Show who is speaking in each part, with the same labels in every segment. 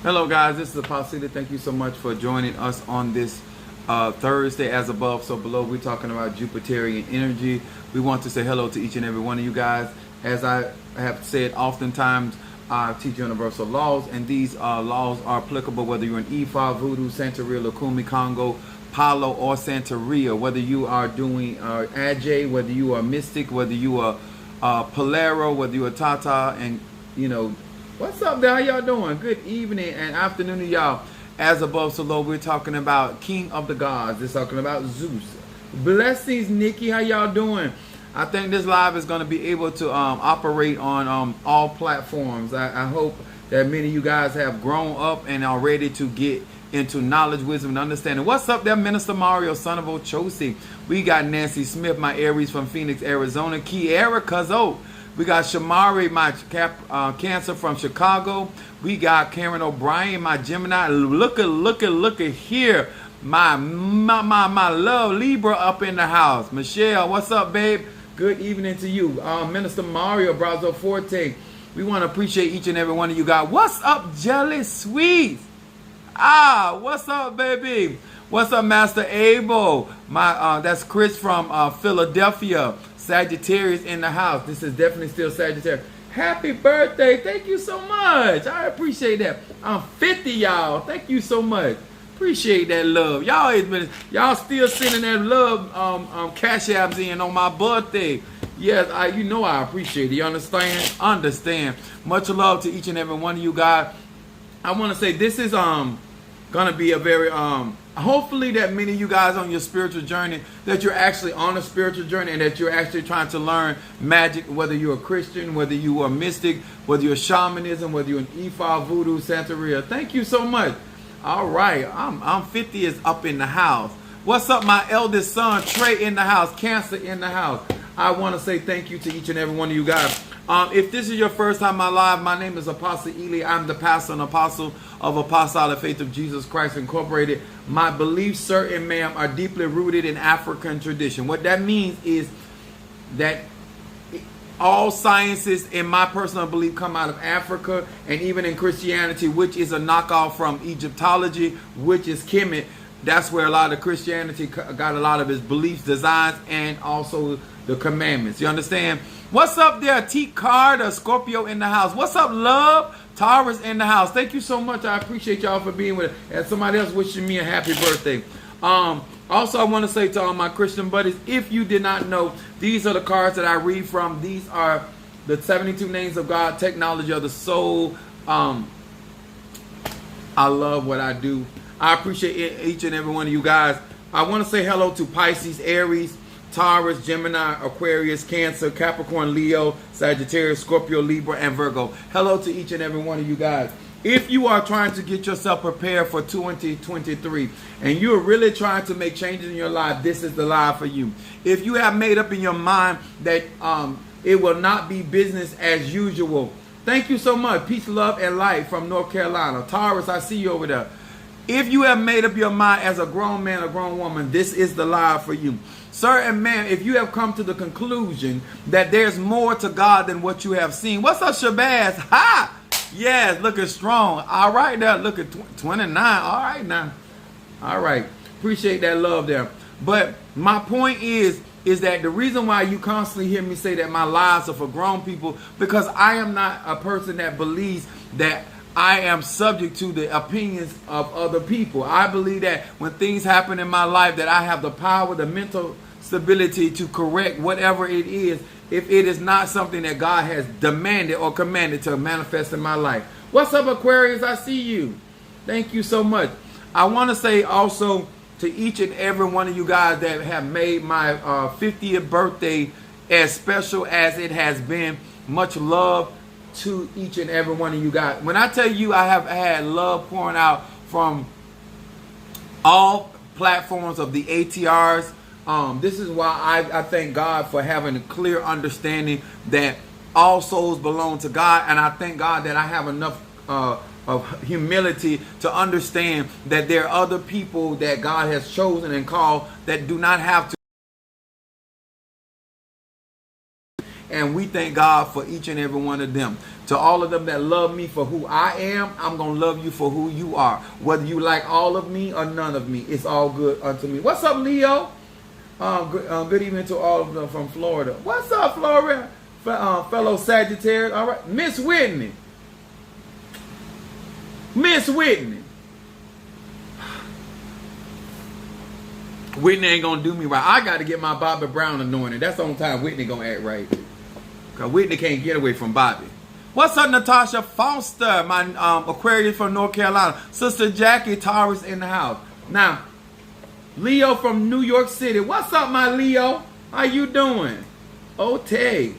Speaker 1: Hello, guys. This is Apostle. Thank you so much for joining us on this Thursday. As above, so below. We're talking about Jupiterian energy. We want to say hello to each and every one of you guys. As I have said, oftentimes I teach universal laws, and these laws are applicable whether you're in Ifa, Voodoo, Santeria, Lukumi, Congo, Palo, or Santeria. Whether you are doing Ajay, whether you are Mystic, whether you are Polero, whether you are Tata, and you know. What's up there? How y'all doing? Good evening and afternoon to y'all. As above, so low, we're talking about King of the Gods. We're talking about Zeus. Blessings, Nikki. How y'all doing? I think this live is going to be able to operate on all platforms. I hope that many of you guys have grown up and are ready to get into knowledge, wisdom, and understanding. What's up there, Minister Mario, son of Ochosi? We got Nancy Smith, my Aries from Phoenix, Arizona. Kiara Cuzzo. We got Shamari, my Cancer from Chicago. We got Karen O'Brien, my Gemini. Look at here. My love Libra up in the house. Michelle, what's up, babe? Good evening to you. Minister Mario Brazo Forte. We want to appreciate each and every one of you guys. What's up, Jelly Sweet? What's up, baby? What's up, Master Abel? That's Chris from Philadelphia. Sagittarius in the house. This is definitely still Sagittarius. Happy birthday. Thank you so much. I appreciate that. I'm 50, y'all. Thank you so much. Appreciate that love. Y'all still sending that love cash apps in on my birthday. Yes, I appreciate it. You understand? Understand. Much love to each and every one of you guys. I want to say this is gonna be a very hopefully that many of you guys on your spiritual journey, that you're actually on a spiritual journey and that you're actually trying to learn magic, whether you're a Christian, whether you are mystic, whether you're shamanism, whether you're an Ifa, Voodoo, Santeria. Thank you so much. All right, I'm 50 is up in the house. What's up, my eldest son Trey in the house, Cancer in the house. I want to say thank you to each and every one of you guys. If this is your first time on live, my name is Apostle Ely. I'm the pastor and apostle of Apostolic Faith of Jesus Christ Incorporated. My beliefs, sir and ma'am, are deeply rooted in African tradition. What that means is that all sciences, in my personal belief, come out of Africa, and even in Christianity, which is a knockoff from Egyptology, which is Kemet. That's where a lot of Christianity got a lot of its beliefs, designs, and also the commandments. You understand? What's up there, T. Carter, Scorpio in the house. What's up, love? Taurus in the house. Thank you so much. I appreciate y'all for being with us. And somebody else wishing me a happy birthday. Also, I want to say to all my Christian buddies, if you did not know, these are the cards that I read from. These are the 72 names of God, technology of the soul. I love what I do. I appreciate each and every one of you guys. I want to say hello to Pisces, Aries, Taurus, Gemini, Aquarius, Cancer, Capricorn, Leo, Sagittarius, Scorpio, Libra, and Virgo. Hello to each and every one of you guys. If you are trying to get yourself prepared for 2023 and you're really trying to make changes in your life, this is the live for you. If you have made up in your mind that it will not be business as usual, thank you so much. Peace, love, and light from North Carolina. Taurus, I see you over there. If you have made up your mind as a grown man or grown woman, this is the live for you. Sir and ma'am, if you have come to the conclusion that there's more to God than what you have seen. What's up, Shabazz? Ha! Yes, looking strong. All right now, look at 29. All right now. All right. Appreciate that love there. But my point is that the reason why you constantly hear me say that my lives are for grown people, because I am not a person that believes that I am subject to the opinions of other people. I believe that when things happen in my life, that I have the power, the mental stability to correct whatever it is, if it is not something that God has demanded or commanded to manifest in my life. What's up, Aquarius? I see you. Thank you so much. I want to say also to each and every one of you guys that have made my 50th birthday as special as it has been. Much love to each and every one of you guys. When I tell you I have had love pouring out from all platforms of the ATRs, this is why I thank God for having a clear understanding that all souls belong to God, and I thank God that I have enough of humility to understand that there are other people that God has chosen and called that do not have to. And we thank God for each and every one of them. To all of them that love me for who I am, I'm going to love you for who you are. Whether you like all of me or none of me, it's all good unto me. What's up, Leo? Good evening to all of them from Florida. What's up, Florida? Fellow Sagittarius. All right. Miss Whitney. Miss Whitney. Whitney ain't going to do me right. I got to get my Bobby Brown anointed. That's the only time Whitney going to act right. Because Whitney can't get away from Bobby. What's up, Natasha Foster, my Aquarius from North Carolina. Sister Jackie Taurus in the house. Now, Leo from New York City. What's up, my Leo? How you doing? Okay.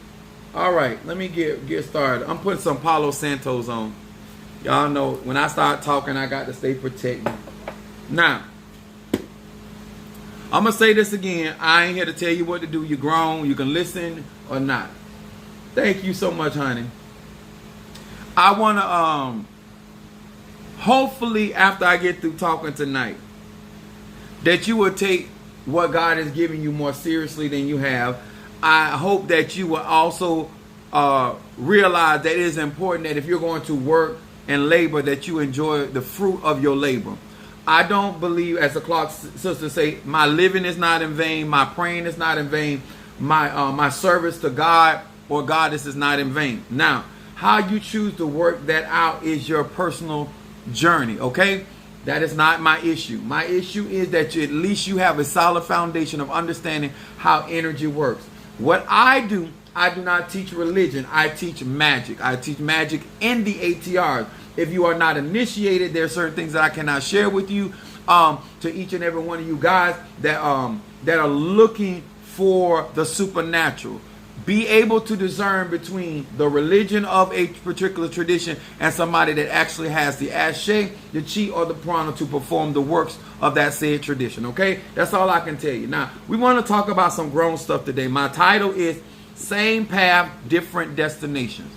Speaker 1: All right, let me get started. I'm putting some Palo Santos on. Y'all know when I start talking, I got to stay protected. Now, I'm going to say this again. I ain't here to tell you what to do. You're grown. You can listen or not. Thank you so much, honey. I want to, hopefully, after I get through talking tonight, that you will take what God is giving you more seriously than you have. I hope that you will also realize that it is important that if you're going to work and labor, that you enjoy the fruit of your labor. I don't believe, as the Clark sisters say, my living is not in vain, my praying is not in vain, my service to God or Goddess is not in vain. Now, how you choose to work that out is your personal journey, okay? That is not my issue. My issue is that at least you have a solid foundation of understanding how energy works. What I do not teach religion. I teach magic. I teach magic in the ATRs. If you are not initiated, there are certain things that I cannot share with you. To each and every one of you guys that are looking for the supernatural. Be able to discern between the religion of a particular tradition and somebody that actually has the ashe, the chi, or the prana to perform the works of that said tradition. Okay? That's all I can tell you. Now, we want to talk about some grown stuff today. My title is Same Path, Different Destinations.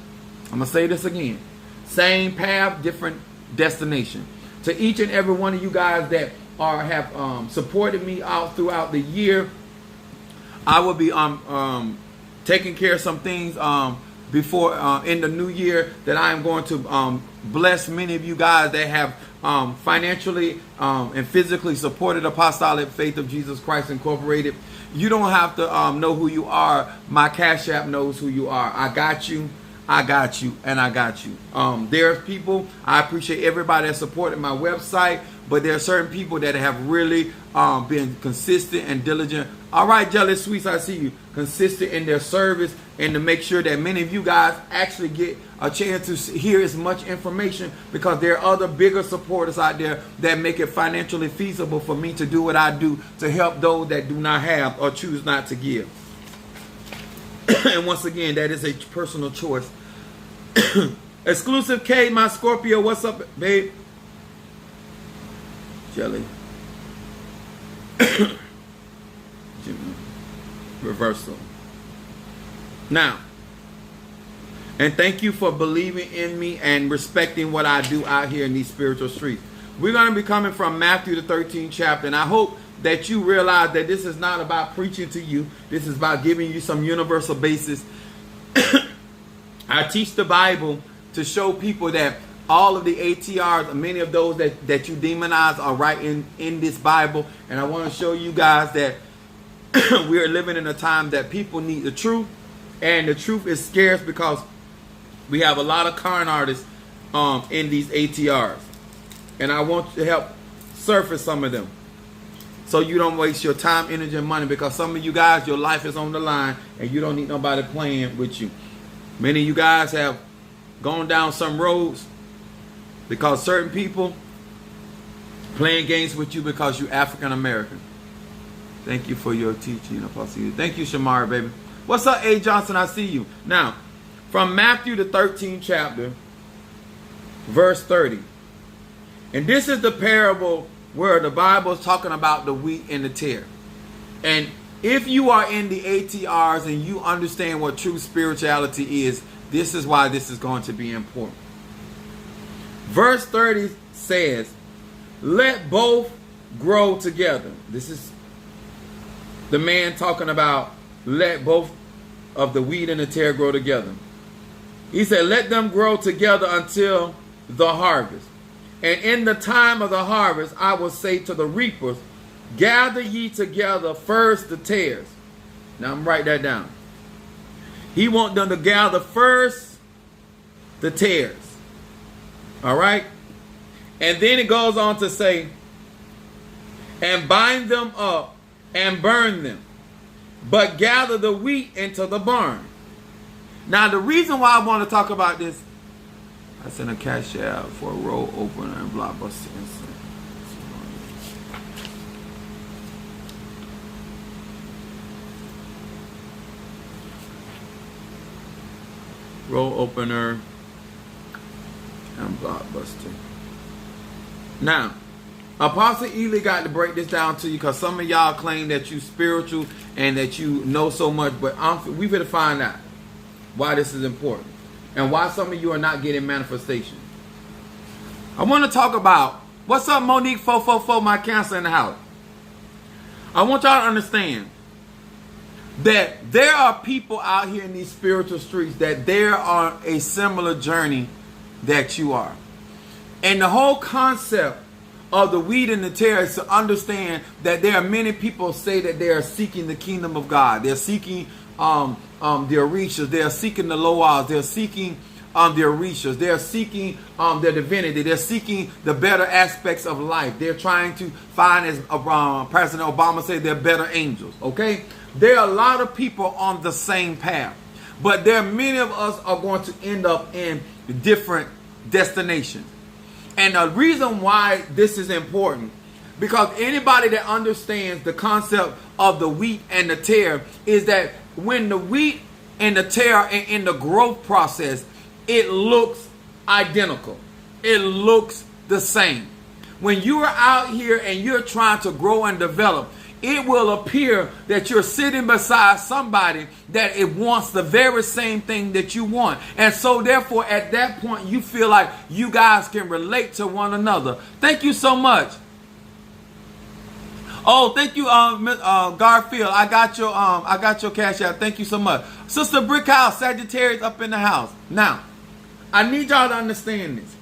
Speaker 1: I'm going to say this again. Same path, different destination. To each and every one of you guys that have supported me out throughout the year, I will be taking care of some things before in the new year that I am going to bless many of you guys that have financially and physically supported Apostolic Faith of Jesus Christ Incorporated. You don't have to know who you are. My Cash App knows who you are. I got you. I got you, and I got you. There's people, I appreciate everybody that supported my website, but there are certain people that have really been consistent and diligent. All right, Jelly Sweets, I see you. Consistent in their service and to make sure that many of you guys actually get a chance to hear as much information, because there are other bigger supporters out there that make it financially feasible for me to do what I do to help those that do not have or choose not to give. And once again, that is a personal choice. Exclusive K, my Scorpio. What's up, babe? Jelly. Reversal. Now, and thank you for believing in me and respecting what I do out here in these spiritual streets. We're going to be coming from Matthew the 13th chapter, and I hope that you realize that this is not about preaching to you. This is about giving you some universal basis. I teach the Bible to show people that all of the ATRs, many of those that you demonize, are right in this Bible. And I want to show you guys that we are living in a time that people need the truth. And the truth is scarce because we have a lot of con artists in these ATRs. And I want to help surface some of them, so you don't waste your time, energy, and money, because some of you guys, your life is on the line and you don't need nobody playing with you. Many of you guys have gone down some roads because certain people playing games with you because you're African American. Thank you for your teaching, Apostle. Thank you, Shamara, baby. What's up, A. Johnson? I see you. Now, from Matthew the 13th chapter, verse 30. And this is the parable where the Bible is talking about the wheat and the tare. And if you are in the ATRs and you understand what true spirituality is, this is why this is going to be important. Verse 30 says, let both grow together. This is the man talking about let both of the wheat and the tare grow together. He said, let them grow together until the harvest. And in the time of the harvest, I will say to the reapers, gather ye together first the tares. Now I'm write that down. He wants them to gather first the tares. All right. And then it goes on to say, and bind them up and burn them, but gather the wheat into the barn. Now the reason why I want to talk about this, I sent a cash out for a roll opener and Blockbuster. Roll opener and Blockbuster. Now, Apostle Ely got to break this down to you because some of y'all claim that you spiritual and that you know so much, but we better find out why this is important and why some of you are not getting manifestation. I want to talk about, what's up Monique 444, my cancer in the house. I want y'all to understand that there are people out here in these spiritual streets that they're on a similar journey that you are. And the whole concept of the wheat and the tares is to understand that there are many people say that they are seeking the kingdom of God. They're seeking the orishas. They're seeking the loas. They're seeking the orishas. They're seeking their divinity. They're seeking the better aspects of life. They're trying to find, as President Obama said, they're better angels. Okay? There are a lot of people on the same path. But there are many of us are going to end up in different destinations. And the reason why this is important, because anybody that understands the concept of the wheat and the tare is that when the wheat and the tare are in the growth process, it looks identical. It looks the same. When you are out here and you're trying to grow and develop, it will appear that you're sitting beside somebody that it wants the very same thing that you want. And so therefore at that point you feel like you guys can relate to one another. Thank you so much. Oh, thank you, Garfield. I got your cash out. Thank you so much. Sister Brickhouse, Sagittarius up in the house. Now, I need y'all to understand this.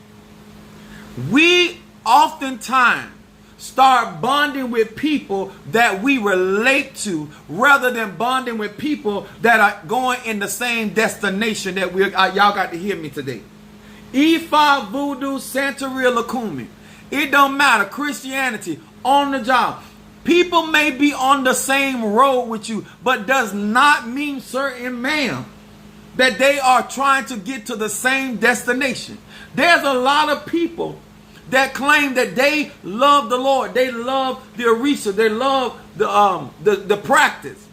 Speaker 1: We oftentimes start bonding with people that we relate to rather than bonding with people that are going in the same destination that y'all got to hear me today. Ifa, Voodoo, Santeria, Lakumi. It don't matter. Christianity, on the job. People may be on the same road with you, but does not mean, sir and ma'am, that they are trying to get to the same destination. There's a lot of people that claim that they love the Lord. They love the Orisa. They love the practice.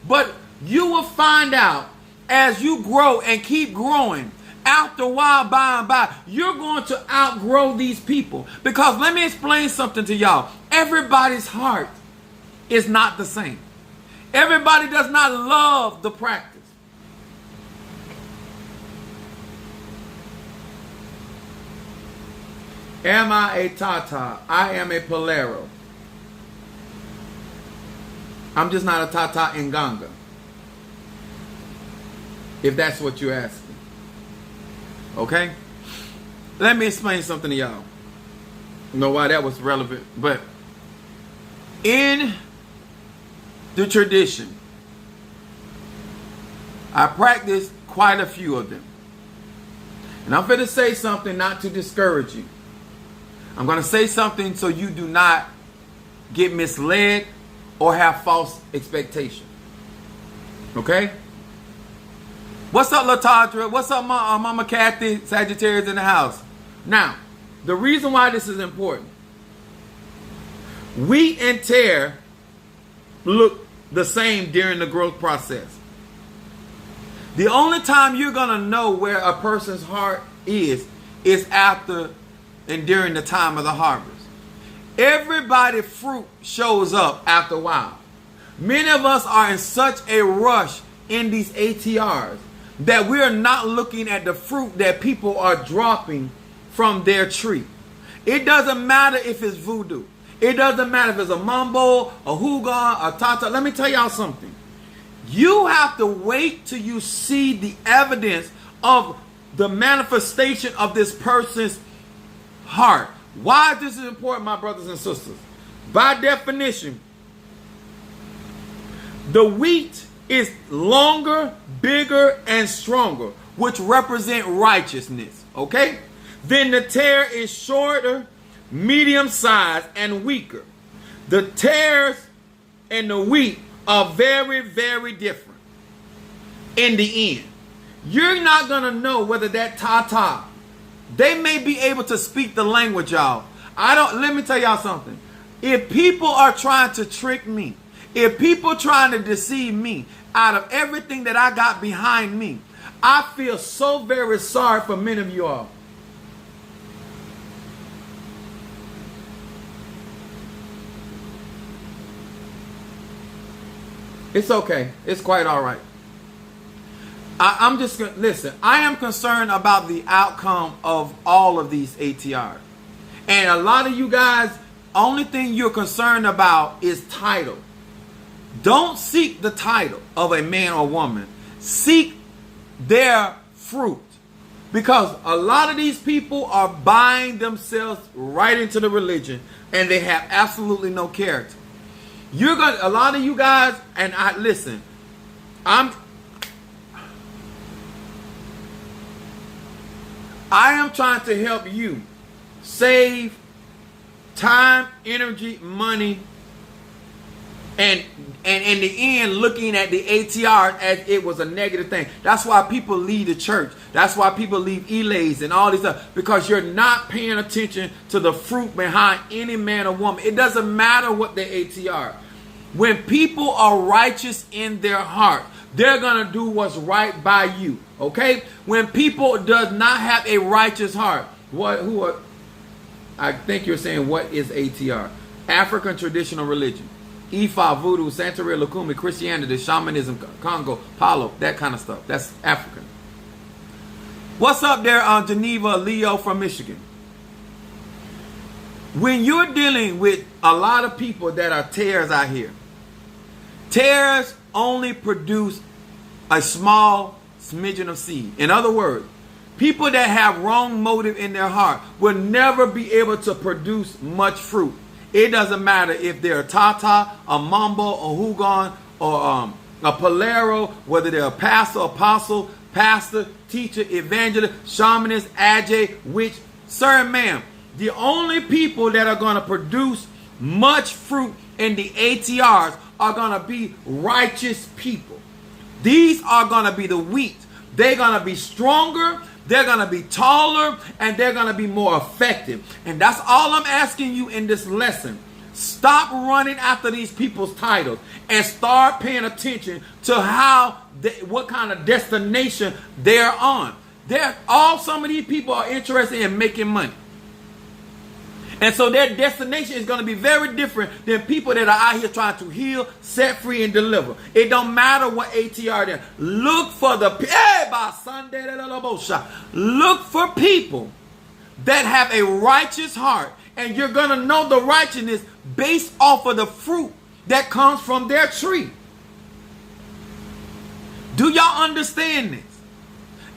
Speaker 1: But you will find out as you grow and keep growing, after a while, by and by, you're going to outgrow these people. Because let me explain something to y'all. Everybody's heart is not the same. Everybody does not love the practice. Am I a Tata? I am a Polero. I'm just not a Tata Nganga. If that's what you're asking. Okay? Let me explain something to y'all. You know why that was relevant. But in the tradition, I practice quite a few of them. And I'm going to say something not to discourage you. I'm going to say something so you do not get misled or have false expectations. Okay? What's up, Latadra? What's up, Mama Kathy? Sagittarius in the house. Now, the reason why this is important. Wheat and tare look the same during the growth process. The only time you're going to know where a person's heart is after and during the time of the harvest. Everybody's fruit shows up after a while. Many of us are in such a rush in these ATRs that we're not looking at the fruit that people are dropping from their tree. It doesn't matter if it's voodoo. It doesn't matter if it's a mambo, a huga, a tata. Let me tell y'all something. You have to wait till you see the evidence of the manifestation of this person's heart. Why this is important, my brothers and sisters? By definition, the wheat is longer, bigger, and stronger, which represent righteousness, okay? Then the tare is shorter, medium sized, and weaker. The tares and the wheat are very, very different in the end. You're not going to know whether that Tata, they may be able to speak the language, y'all. Let me tell y'all something. If people are trying to trick me, if people trying to deceive me out of everything that I got behind me, I feel so very sorry for many of you all. It's okay. It's quite all right. I'm just going to listen. I am concerned about the outcome of all of these ATRs. And a lot of you guys, only thing you're concerned about is title. Don't seek the title of a man or woman. Seek their fruit. Because a lot of these people are buying themselves right into the religion and they have absolutely no character. A lot of you guys, and listen, I am trying to help you save time, energy, money, and in the end, looking at the ATR as it was a negative thing. That's why people leave the church. That's why people leave Elays and all this stuff, because you're not paying attention to the fruit behind any man or woman. It doesn't matter what the ATR. When people are righteous in their heart, they're going to do what's right by you. Okay? When people does not have a righteous heart, I think you're saying, what is ATR? African traditional religion. Ifa, Voodoo, Santeria, Lukumi, Christianity, Shamanism, Congo, Palo, that kind of stuff. That's African. What's up there on Geneva, Leo from Michigan? When you're dealing with a lot of people that are tares out here, tares only produce a small smidgen of seed. In other words, people that have wrong motive in their heart will never be able to produce much fruit. It doesn't matter if they're a Tata, a Mambo, a Hugon, or a Polero, whether they're a pastor, apostle, pastor, teacher, evangelist, shamanist, Ajay, witch, sir and ma'am. The only people that are going to produce much fruit in the ATRs are going to be righteous people. These are going to be the wheat. They're going to be stronger, they're going to be taller, and they're going to be more effective. And that's all I'm asking you in this lesson. Stop running after these people's titles and start paying attention to what kind of destination they're on. Some of these people are interested in making money. And so their destination is going to be very different than people that are out here trying to heal, set free, and deliver. It don't matter what ATR they're. Look for people that have a righteous heart. And you're going to know the righteousness based off of the fruit that comes from their tree. Do y'all understand this?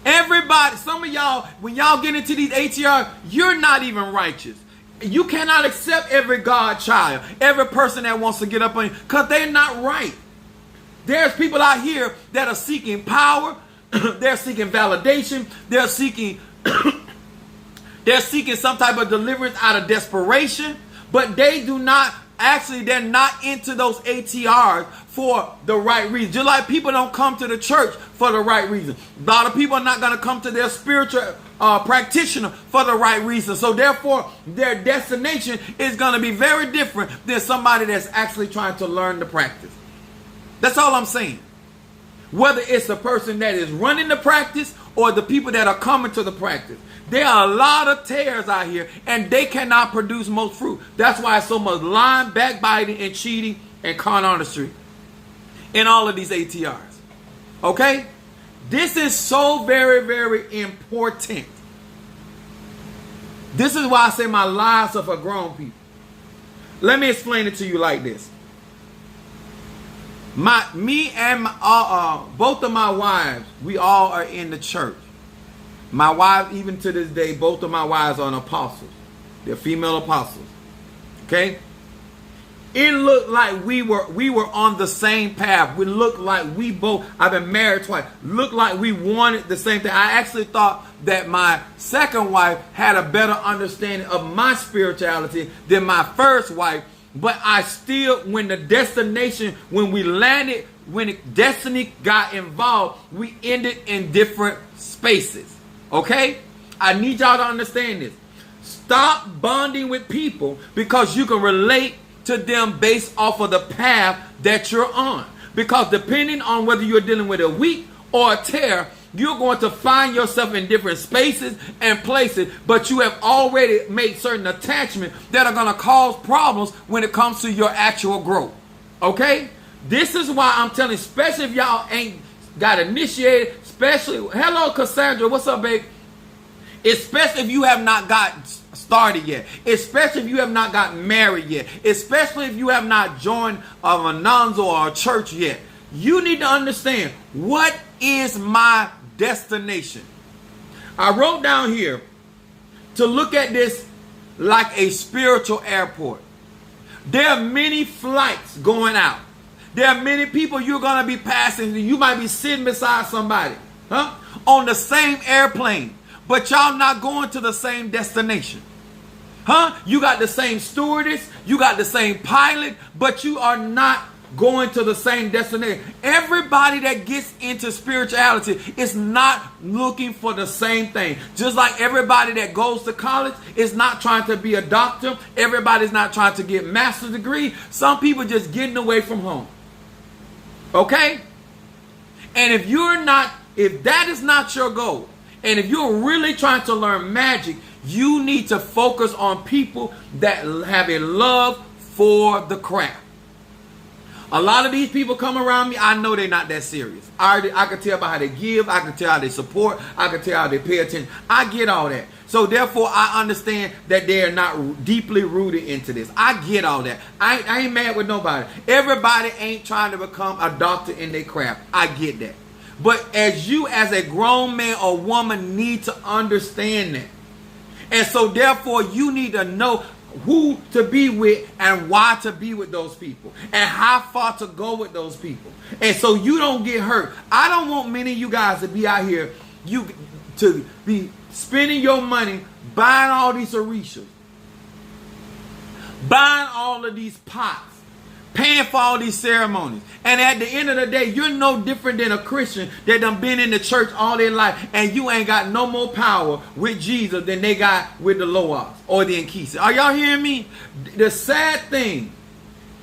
Speaker 1: Everybody, some of y'all, when y'all get into these ATR, you're not even righteous. You cannot accept every God child, every person that wants to get up on you, because they're not right. There's people out here that are seeking power, they're seeking validation, they're seeking some type of deliverance out of desperation, but they're not into those ATRs for the right reason. Just like people don't come to the church for the right reason. A lot of people are not going to come to their spiritual practitioner for the right reason. So therefore, their destination is going to be very different than somebody that's actually trying to learn the practice. That's all I'm saying. Whether it's the person that is running the practice or the people that are coming to the practice. There are a lot of tares out here and they cannot produce most fruit. That's why it's so much lying, backbiting, and cheating and con artistry in all of these ATRs. Okay? This is so very, very important. This is why I say my lives are for grown people. Let me explain it to you like this. Me and both of my wives, we all are in the church. My wife, even to this day, both of my wives are apostles. They're female apostles. Okay? It looked like we were on the same path. We looked like we both, I've been married twice, looked like we wanted the same thing. I actually thought that my second wife had a better understanding of my spirituality than my first wife. But I still, when the destination, when we landed, when destiny got involved, we ended in different spaces. Okay? I need y'all to understand this. Stop bonding with people because you can relate to them based off of the path that you're on. Because depending on whether you're dealing with a wheat or a tear, you're going to find yourself in different spaces and places, but you have already made certain attachments that are going to cause problems when it comes to your actual growth. Okay? This is why I'm telling you, especially if y'all ain't got initiated, especially, hello Cassandra, what's up, babe? Especially if you have not got started yet, especially if you have not gotten married yet, especially if you have not joined a Mananzo or a church yet. You need to understand, what is my destination? I wrote down here to look at this like a spiritual airport. There are many flights going out. There are many people you're going to be passing. You might be sitting beside somebody, on the same airplane, but y'all not going to the same destination. You got the same stewardess, you got the same pilot, but you are not going to the same destination. Everybody that gets into spirituality is not looking for the same thing. Just like everybody that goes to college is not trying to be a doctor. Everybody's not trying to get a master's degree. Some people just getting away from home. Okay? And if that is not your goal, and if you're really trying to learn magic, you need to focus on people that have a love for the craft. A lot of these people come around me, I know they're not that serious. I can tell by how they give, I can tell how they support, I can tell how they pay attention. I get all that. So therefore, I understand that they are not deeply rooted into this. I get all that. I ain't mad with nobody. Everybody ain't trying to become a doctor in their craft. I get that. But as a grown man or woman, need to understand that. And so therefore, you need to know who to be with and why to be with those people and how far to go with those people. And so you don't get hurt. I don't want many of you guys to be out here, to be spending your money buying all these Orishas, buying all of these pots, paying for all these ceremonies. And at the end of the day, you're no different than a Christian that done been in the church all their life, and you ain't got no more power with Jesus than they got with the Loas or the Nkisi. Are y'all hearing me? The sad thing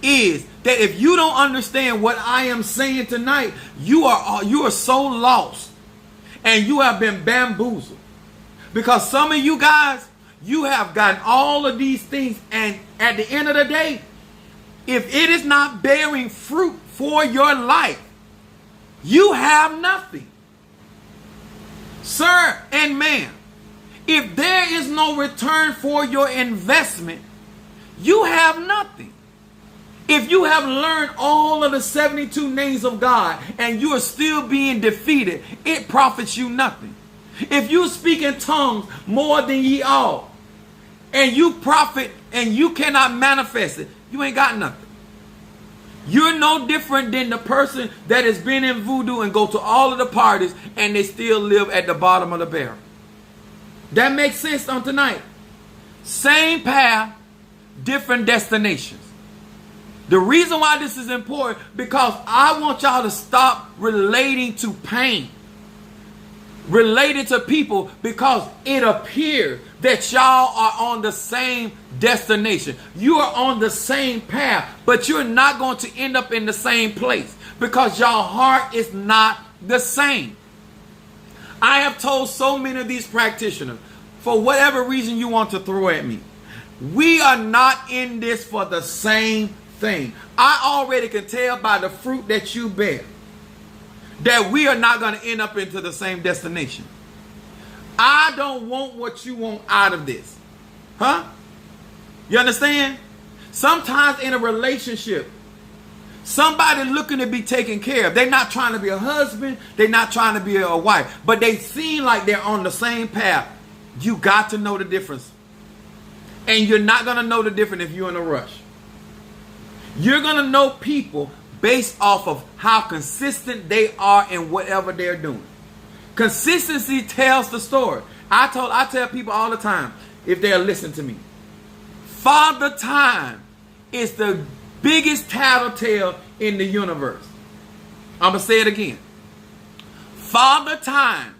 Speaker 1: is that if you don't understand what I am saying tonight, you are so lost and you have been bamboozled. Because some of you guys, you have gotten all of these things, and at the end of the day, if it is not bearing fruit for your life, you have nothing. Sir and ma'am, if there is no return for your investment, you have nothing. If you have learned all of the 72 names of God and you are still being defeated, it profits you nothing. If you speak in tongues more than ye all, and you profit and you cannot manifest it, you ain't got nothing. You're no different than the person that has been in voodoo and go to all of the parties and they still live at the bottom of the barrel. That makes sense on tonight. Same path, different destinations. The reason why this is important, because I want y'all to stop relating to pain, related to people, because it appears that y'all are on the same destination. You are on the same path, but you're not going to end up in the same place because your heart is not the same. I have told so many of these practitioners, for whatever reason you want to throw at me, we are not in this for the same thing. I already can tell by the fruit that you bear that we are not going to end up into the same destination. I don't want what you want out of this. You understand? Sometimes in a relationship, Somebody looking to be taken care of. They're not trying to be a husband. They're not trying to be a wife. But they seem like they're on the same path. You got to know the difference. And you're not going to know the difference if you're in a rush. You're going to know people based off of how consistent they are in whatever they're doing. Consistency tells the story. I tell people all the time, if they'll listen to me, Father Time is the biggest tattletale in the universe. I'm going to say it again. Father Time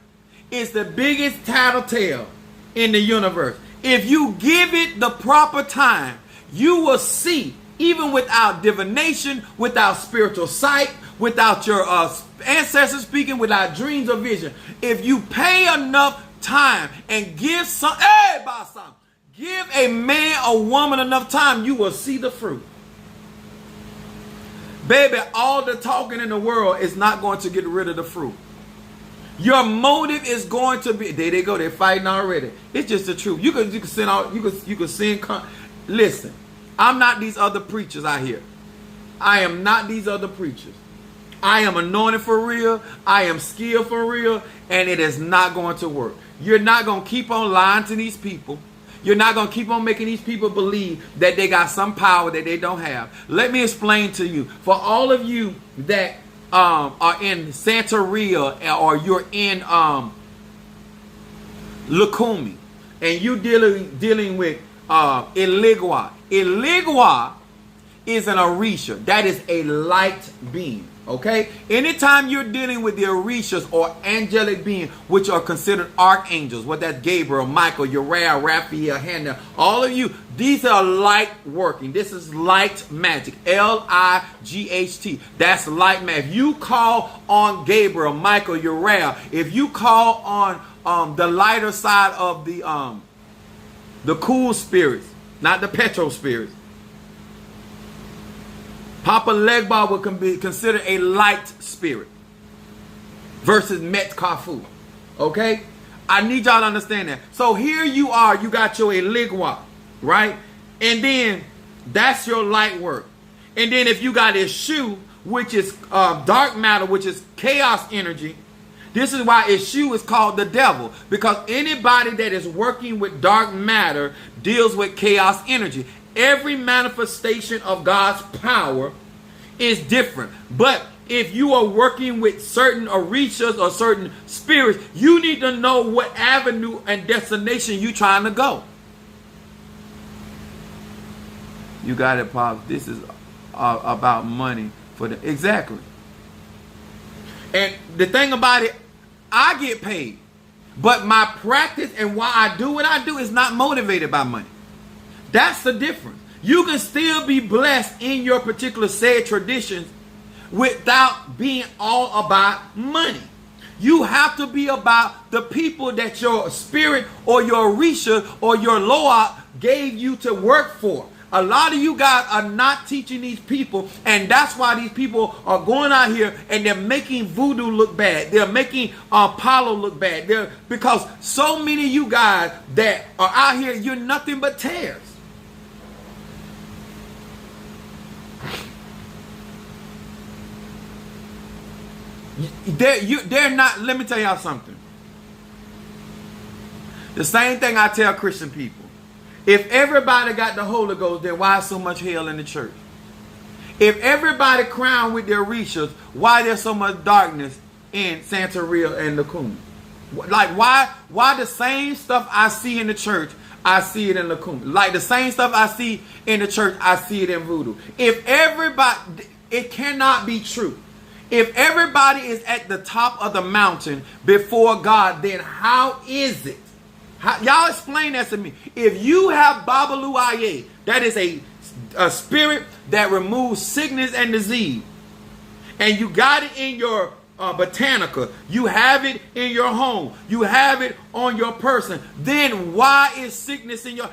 Speaker 1: is the biggest tattletale in the universe. If you give it the proper time, you will see, even without divination, without spiritual sight, without your ancestors speaking, without dreams or vision, if you pay enough time and give give a man or woman enough time, you will see the fruit. Baby, all the talking in the world is not going to get rid of the fruit. Your motive is going to be, there they go, they're fighting already. It's just the truth. You can send out, you can send, listen, I'm not these other preachers out here. I am not these other preachers. I am anointed for real. I am skilled for real. And it is not going to work. You're not going to keep on lying to these people. You're not going to keep on making these people believe that they got some power that they don't have. Let me explain to you. For all of you that are in Santeria, or you're in Lukumi, and you dealing with Eligua. Eligua is an Orisha. That is a light being. Okay? Anytime you're dealing with the Orishas or angelic beings, which are considered archangels, what that's Gabriel, Michael, Uriah, Raphael, Hannah, all of you, these are light working. This is light magic. L-I-G-H-T. That's light magic. If you call on Gabriel, Michael, Uriah, if you call on the lighter side of the cool spirits, not the petrol spirits, Papa Legba would be considered a light spirit versus Met Kafu. Okay? I need y'all to understand that. So here you are, you got your Eligua, right? And then that's your light work. And then if you got Eshu, which is dark matter, which is chaos energy, this is why Eshu is called the devil. Because anybody that is working with dark matter deals with chaos energy. Every manifestation of God's power is different. But if you are working with certain orishas or certain spirits, you need to know what avenue and destination you're trying to go. You got it, Pops. This is about money for the exactly. And the thing about it, I get paid. But my practice and why I do what I do is not motivated by money. That's the difference. You can still be blessed in your particular said traditions without being all about money. You have to be about the people that your spirit or your Orisha or your Loa gave you to work for. A lot of you guys are not teaching these people, and that's why these people are going out here and they're making voodoo look bad. They're making Apollo look bad. Because so many of you guys that are out here, you're nothing but tares. They're not. Let me tell y'all something. The same thing I tell Christian people. If everybody got the Holy Ghost, then why so much hell in the church? If everybody crowned with their Orishas, why there's so much darkness in Santeria and Lukumi? Like why the same stuff I see in the church, I see it in Lukumi. Like the same stuff I see in the church, I see it in voodoo. If everybody, it cannot be true. If everybody is at the top of the mountain before God, then how is it? Y'all explain that to me. If you have Babalu Aye, that is a spirit that removes sickness and disease, and you got it in your botanica, you have it in your home, you have it on your person, then why is sickness in your...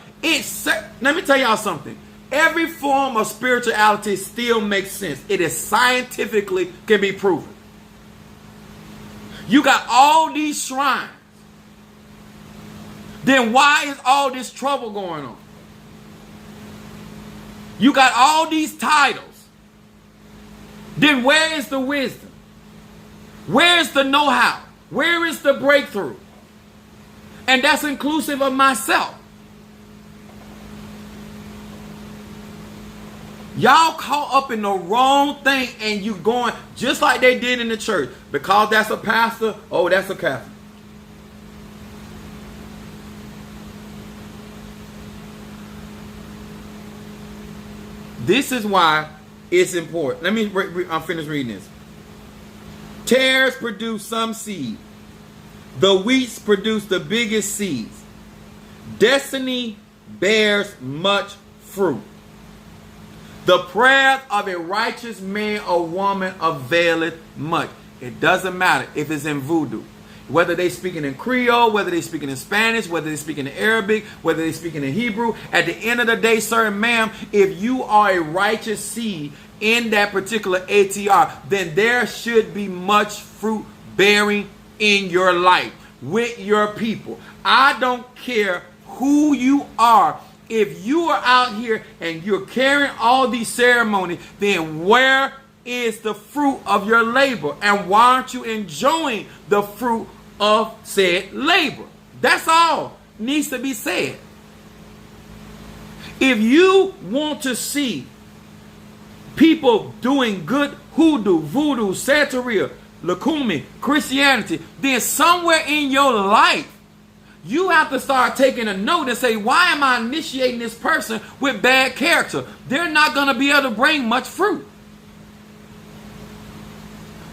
Speaker 1: Let me tell y'all something. Every form of spirituality still makes sense. It is scientifically can be proven. You got all these shrines. Then why is all this trouble going on? You got all these titles. then where is the wisdom? Where is the know-how? Where is the breakthrough? And that's inclusive of myself. Y'all caught up in the wrong thing and you going just like they did in the church. Because that's a pastor, oh, that's a Catholic. This is why it's important. Let me, I'm finished reading this. Tares produce some seed. The wheats produce the biggest seeds. Destiny bears much fruit. The prayer of a righteous man or woman availeth much. It doesn't matter if it's in voodoo. Whether they speaking in Creole, whether they speaking in Spanish, whether they speaking in Arabic, whether they speaking in Hebrew. At the end of the day, sir and ma'am, if you are a righteous seed in that particular ATR, then there should be much fruit bearing in your life with your people. I don't care who you are. If you are out here and you're carrying all these ceremonies, then where is the fruit of your labor? And why aren't you enjoying the fruit of said labor? That's all needs to be said. If you want to see people doing good hoodoo, voodoo, Santeria, Lukumi, Christianity, then somewhere in your life, you have to start taking a note and say, why am I initiating this person with bad character? They're not going to be able to bring much fruit.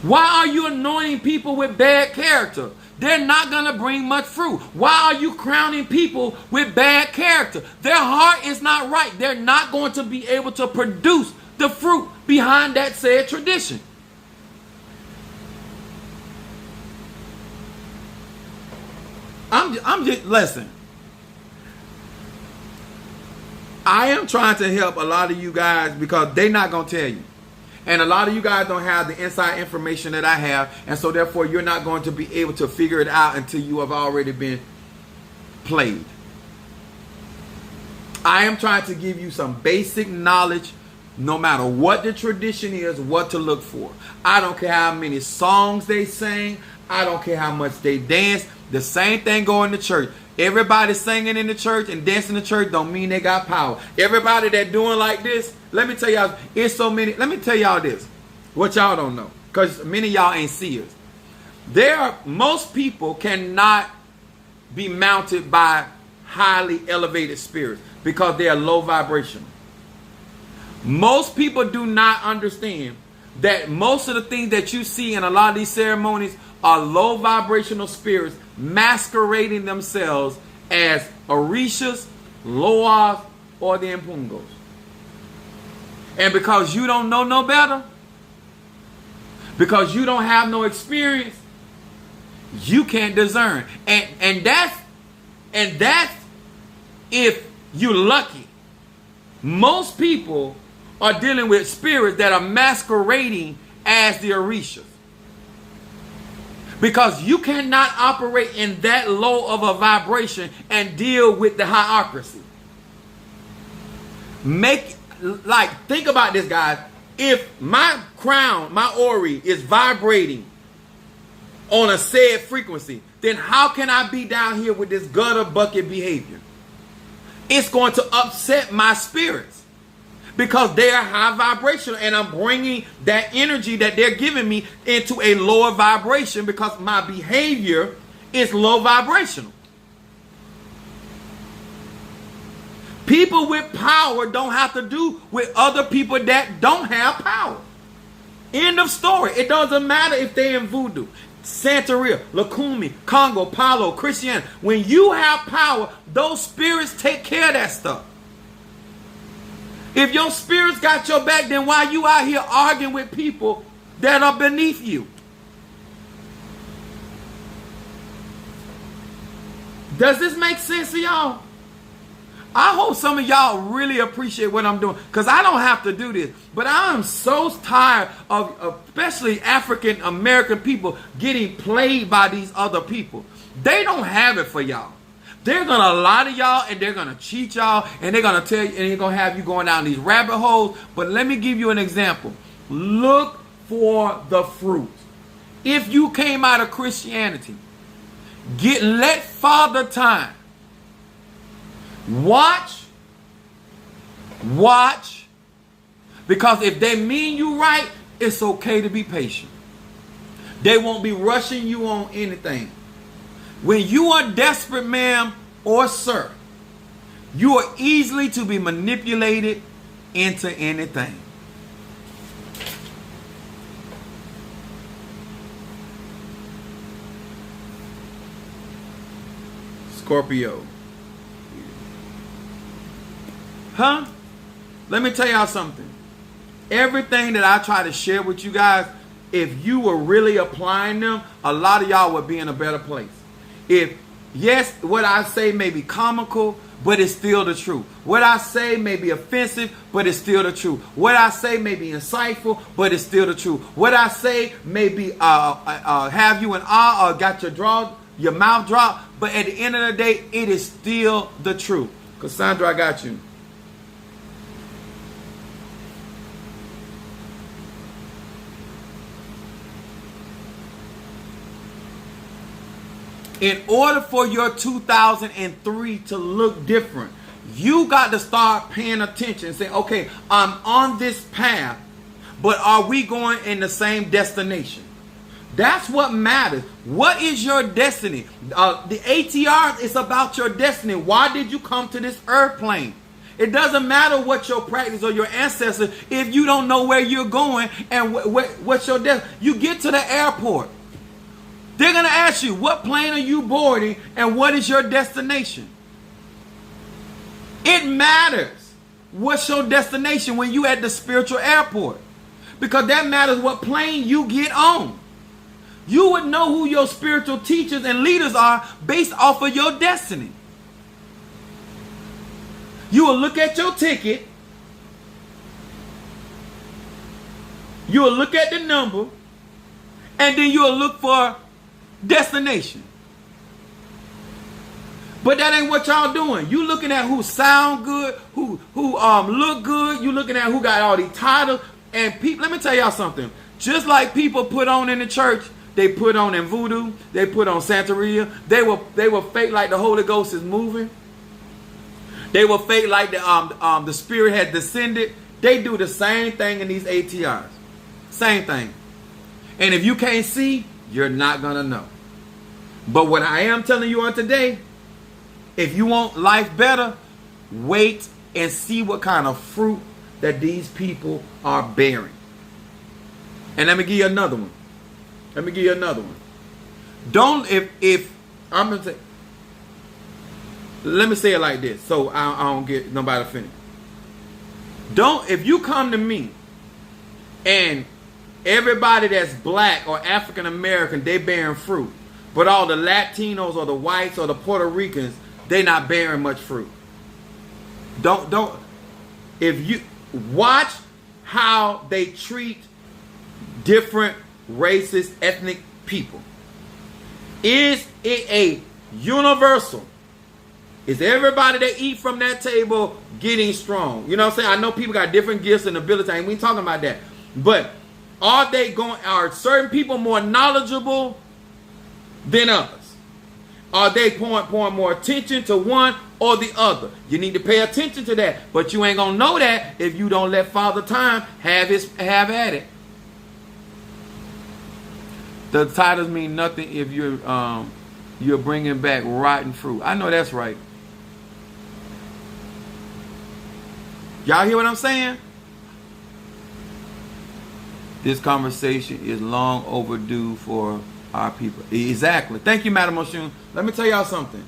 Speaker 1: Why are you anointing people with bad character? They're not going to bring much fruit. Why are you crowning people with bad character? Their heart is not right. They're not going to be able to produce the fruit behind that said tradition. I'm just, listen. I am trying to help a lot of you guys because they're not going to tell you. And a lot of you guys don't have the inside information that I have. And so therefore you're not going to be able to figure it out until you have already been played. I am trying to give you some basic knowledge, no matter what the tradition is, what to look for. I don't care how many songs they sing. I don't care how much they dance. The same thing going to church. Everybody singing in the church and dancing in the church don't mean they got power. Everybody that doing like this, let me tell y'all, it's so many. Let me tell y'all this, what y'all don't know, because many of y'all ain't seers. Most people cannot be mounted by highly elevated spirits because they are low vibrational. Most people do not understand that most of the things that you see in a lot of these ceremonies are low vibrational spirits masquerading themselves as Orishas, Loas, or the Impungos. And because you don't know no better, because you don't have no experience, you can't discern. And that's if you're lucky. Most people are dealing with spirits that are masquerading as the Orishas. Because you cannot operate in that low of a vibration and deal with the hierarchy. Think about this, guys. If my crown, my Ori is vibrating on a said frequency, then how can I be down here with this gutter bucket behavior? It's going to upset my spirits. Because they are high vibrational and I'm bringing that energy that they're giving me into a lower vibration because my behavior is low vibrational. People with power don't have to do with other people that don't have power. End of story. It doesn't matter if they're in voodoo, Santeria, Lukumi, Congo, Palo, Christianity. When you have power, those spirits take care of that stuff. If your spirits got your back, then why you out here arguing with people that are beneath you? Does this make sense to y'all? I hope some of y'all really appreciate what I'm doing, because I don't have to do this. But I am so tired of especially African American people getting played by these other people. They don't have it for y'all. They're going to lie to y'all and they're going to cheat y'all and they're going to tell you and they're going to have you going down these rabbit holes. But let me give you an example. Look for the fruit. If you came out of Christianity, let Father Time watch, because if they mean you right, it's okay to be patient. They won't be rushing you on anything. When you are desperate, ma'am or sir, you are easily to be manipulated into anything. Scorpio. Huh? Let me tell y'all something. Everything that I try to share with you guys, if you were really applying them, a lot of y'all would be in a better place. Yes, what I say may be comical, but it's still the truth. What I say may be offensive, but it's still the truth. What I say may be insightful, but it's still the truth. What I say may be have you in awe or got your mouth dropped, but at the end of the day, it is still the truth. Cassandra, I got you. In order for your 2003 to look different, you got to start paying attention and say, okay, I'm on this path, but are we going in the same destination? That's what matters. What is your destiny? The ATR is about your destiny. Why did you come to this earth plane? It doesn't matter what your practice or your ancestors if you don't know where you're going and what's your destiny. You get to the airport. They're going to ask you, what plane are you boarding and what is your destination? It matters what's your destination when you at the spiritual airport. Because that matters what plane you get on. You would know who your spiritual teachers and leaders are based off of your destiny. You will look at your ticket. You will look at the number. And then you will look for destination. But that ain't what y'all doing. You looking at who sound good, who look good. You looking at who got all these titles. And people, let me tell y'all something. Just like people put on in the church, they put on in voodoo, they put on Santeria. They were fake like the Holy Ghost is moving. They were fake like the Spirit had descended. They do the same thing in these ATRs. Same thing. And if you can't see, you're not going to know. But what I am telling you on today, if you want life better, wait and see what kind of fruit that these people are bearing. And let me give you another one. Don't, if I'm going to say, let me say it like this so I don't get nobody offended. If you come to me and everybody that's black or African American, they bearing fruit. But all the Latinos or the whites or the Puerto Ricans, they not bearing much fruit. If you watch how they treat different races, ethnic people. Is it a universal? Is everybody that eat from that table getting strong? You know what I'm saying? I know people got different gifts and abilities. I ain't we talking about that. But are certain people more knowledgeable than others? Are they pouring more attention to one or the other? You need to pay attention to that. But you ain't going to know that if you don't let Father Time have at it. The titles mean nothing if you're bringing back rotten fruit. I know that's right. Y'all hear what I'm saying? This conversation is long overdue for our people. Exactly. Thank you, Madam Oshun. Let me tell y'all something.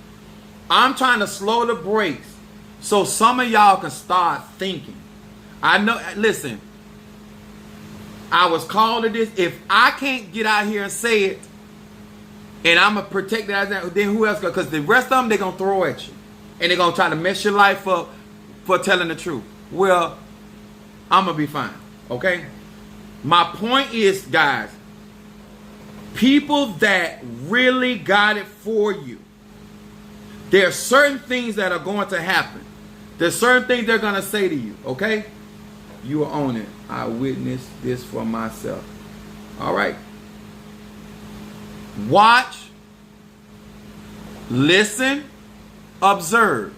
Speaker 1: I'm trying to slow the brakes so some of y'all can start thinking. I know, listen, I was called to this. If I can't get out here and say it, and I'm going to protect it, then who else? Because the rest of them, they're going to throw at you. And they're going to try to mess your life up for telling the truth. Well, I'm going to be fine. Okay? My point is, guys, people that really got it for you, there are certain things that are going to happen. There's certain things they're going to say to you, okay? You will own it. I witnessed this for myself. All right. Watch, listen, observe.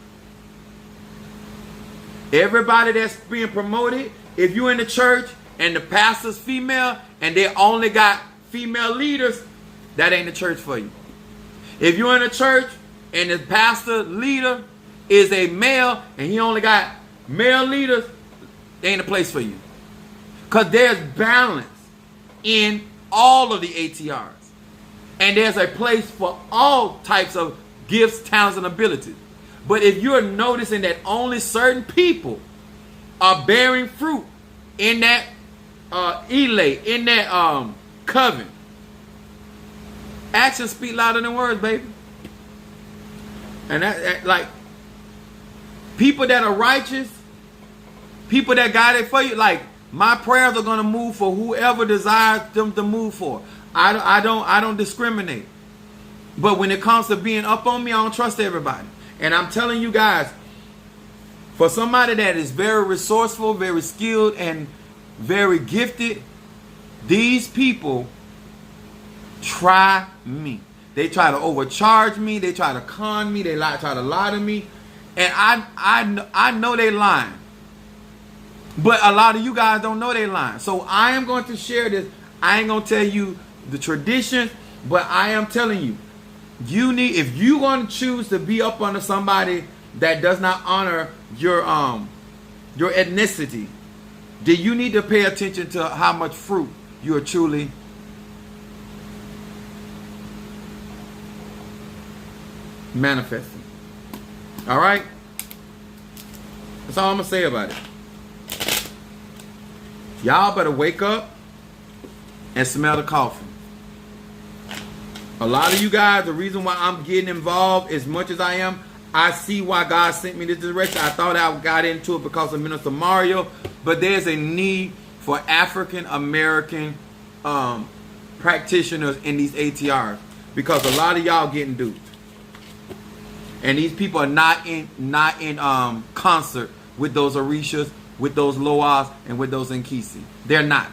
Speaker 1: Everybody that's being promoted, if you're in the church and the pastor's female and they only got female leaders, that ain't the church for you. If you're in a church and the pastor leader is a male and he only got male leaders, they ain't a place for you. Because there's balance in all of the ATRs. And there's a place for all types of gifts, talents, and abilities. But if you're noticing that only certain people are bearing fruit in that elate, in that coven, actions speak louder than words, baby. And that, like, people that are righteous, people that got it for you, like, my prayers are going to move for whoever desires them to move for. I don't discriminate. But when it comes to being up on me, I don't trust everybody. And I'm telling you guys, for somebody that is very resourceful, very skilled, and very gifted, these people try me. They try to overcharge me. They try to con me. They try to lie to me. And I know they lying. But a lot of you guys don't know they lying. So I am going to share this. I ain't going to tell you the tradition, but I am telling you, if you're going to choose to be up under somebody that does not honor your ethnicity, then you need to pay attention to how much fruit you are truly manifesting. All right? That's all I'm going to say about it. Y'all better wake up and smell the coffee. A lot of you guys, the reason why I'm getting involved as much as I am, I see why God sent me this direction. I thought I got into it because of Minister Mario, but there's a need for African American practitioners in these ATRs because a lot of y'all getting duped, and these people are not in concert with those Orishas, with those Loas, and with those Nkisi. They're not.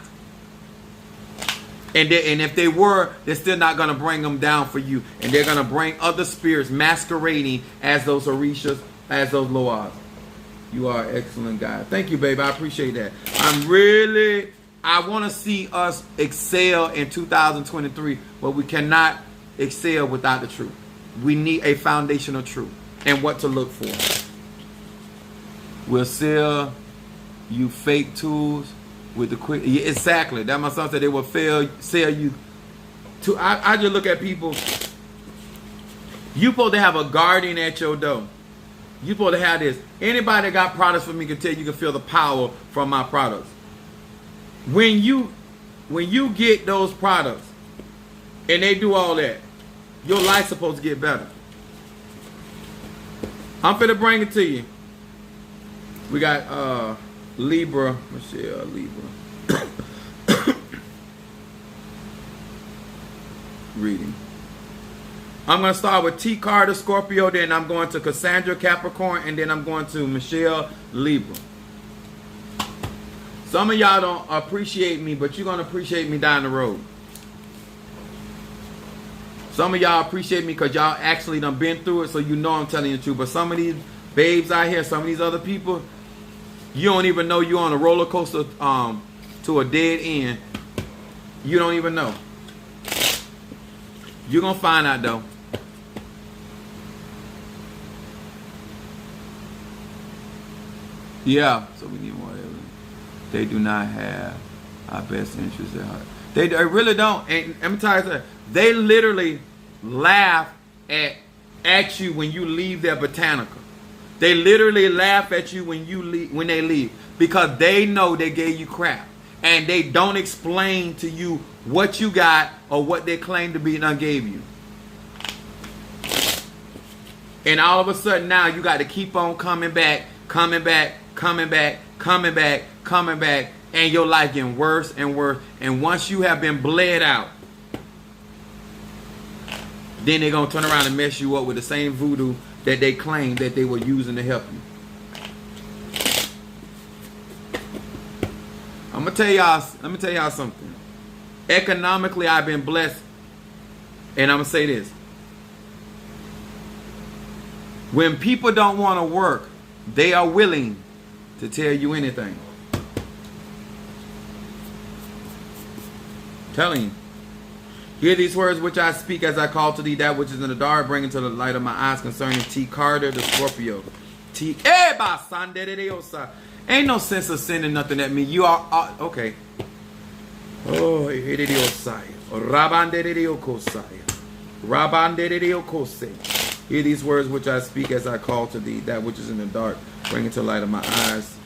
Speaker 1: And if they were, they're still not going to bring them down for you. And they're going to bring other spirits masquerading as those Orishas, as those Loas. You are an excellent guy. Thank you, baby. I appreciate that. I want to see us excel in 2023, but we cannot excel without the truth. We need a foundation of truth and what to look for. We'll sell you fake tools with the quick. Yeah, exactly. That my son said they will sell you to. I just look at people. You supposed to have a guardian at your door. You supposed to have this. Anybody that got products for me can tell you can feel the power from my products. When you get those products and they do all that, your life's supposed to get better. I'm finna bring it to you. We got Libra, Michelle Libra. Reading. I'm going to start with T. Carter, Scorpio, then I'm going to Cassandra, Capricorn, and then I'm going to Michelle Libra. Some of y'all don't appreciate me, but you're going to appreciate me down the road. Some of y'all appreciate me because y'all actually done been through it, so you know I'm telling you the truth. But some of these babes out here, some of these other people, you don't even know you're on a roller coaster to a dead end. You don't even know. You're going to find out, though. Yeah, so we need more evidence. They do not have our best interests at heart. They really don't. And let me tell you something. They literally laugh at you when you leave their botanica. They literally laugh at you when they leave because they know they gave you crap. And they don't explain to you what you got or what they claim to be and gave you. And all of a sudden now you got to keep on coming back, and your life getting worse and worse. And once you have been bled out, then they're going to turn around and mess you up with the same voodoo that they claimed that they were using to help you. I'm gonna tell y'all. Let me tell y'all something. Economically, I've been blessed. And I'm going to say this. When people don't want to work, they are willing to tell you anything. Telling you. Hear these words which I speak as I call to thee that which is in the dark, bring into the light of my eyes concerning T. Carter, the Scorpio. Ain't no sense of sending nothing at me. You are okay. Oh, hear these words which I speak as I call to thee that which is in the dark, bring into the light of my eyes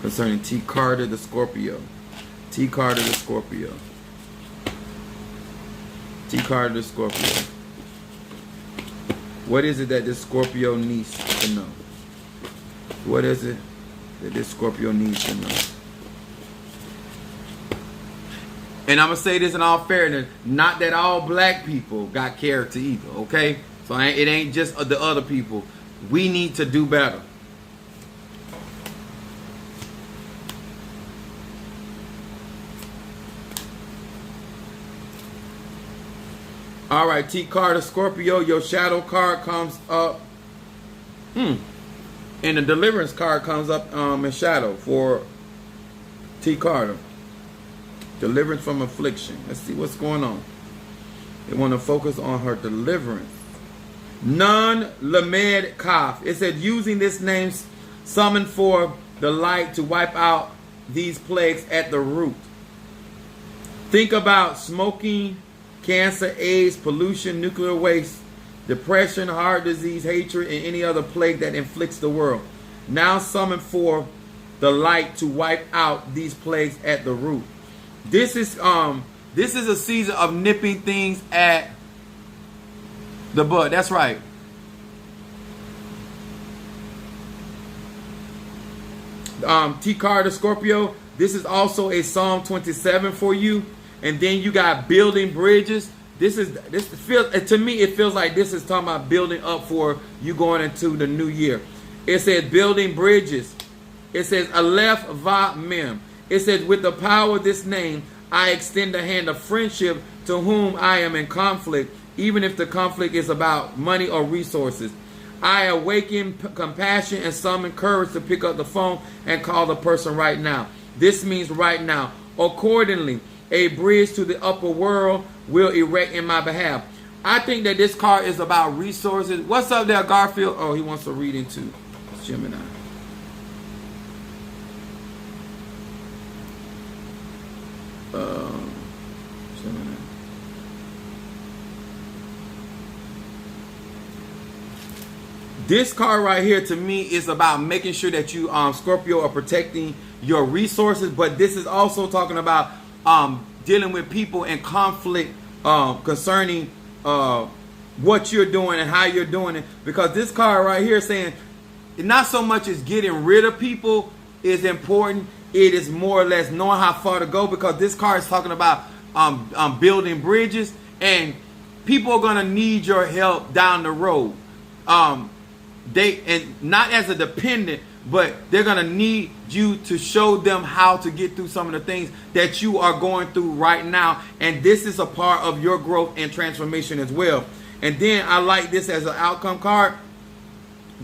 Speaker 1: concerning T. Carter, the Scorpio. T. Carter, the Scorpio. T. Carter, the Scorpio. What is it that this Scorpio needs to know? What is it that this Scorpio needs to know? And I'm going to say this in all fairness, not that all black people got character either, okay? So it ain't just the other people. We need to do better. All right, T. Carter, Scorpio, your shadow card comes up. And the deliverance card comes up in shadow for T. Carter. Deliverance from affliction. Let's see what's going on. They want to focus on her deliverance. Nun Lamed Kaf. It said, using this name, summon for the light to wipe out these plagues at the root. Think about smoking, cancer, AIDS, pollution, nuclear waste, depression, heart disease, hatred, and any other plague that inflicts the world. Now summon for the light to wipe out these plagues at the root. This is a season of nipping things at the bud. That's right. T. Carter, Scorpio. This is also a Psalm 27 for you. And then you got building bridges. This feels, to me, it feels like this is talking about building up for you going into the new year. It says building bridges. It says Aleph Va Mem. It says, with the power of this name, I extend the hand of friendship to whom I am in conflict, even if the conflict is about money or resources. I awaken compassion and summon courage to pick up the phone and call the person right now. This means right now. Accordingly, a bridge to the upper world will erect in my behalf. I think that this card is about resources. What's up there, Garfield? Oh, he wants to read into Gemini. Gemini. This card right here to me is about making sure that you, Scorpio, are protecting your resources. But this is also talking about dealing with people in conflict concerning what you're doing and how you're doing it. Because this card right here is saying not so much as getting rid of people is important. It is more or less knowing how far to go, because this card is talking about building bridges, and people are going to need your help down the road. And not as a dependent, but they're going to need you to show them how to get through some of the things that you are going through right now. And this is a part of your growth and transformation as well. And then I like this as an outcome card.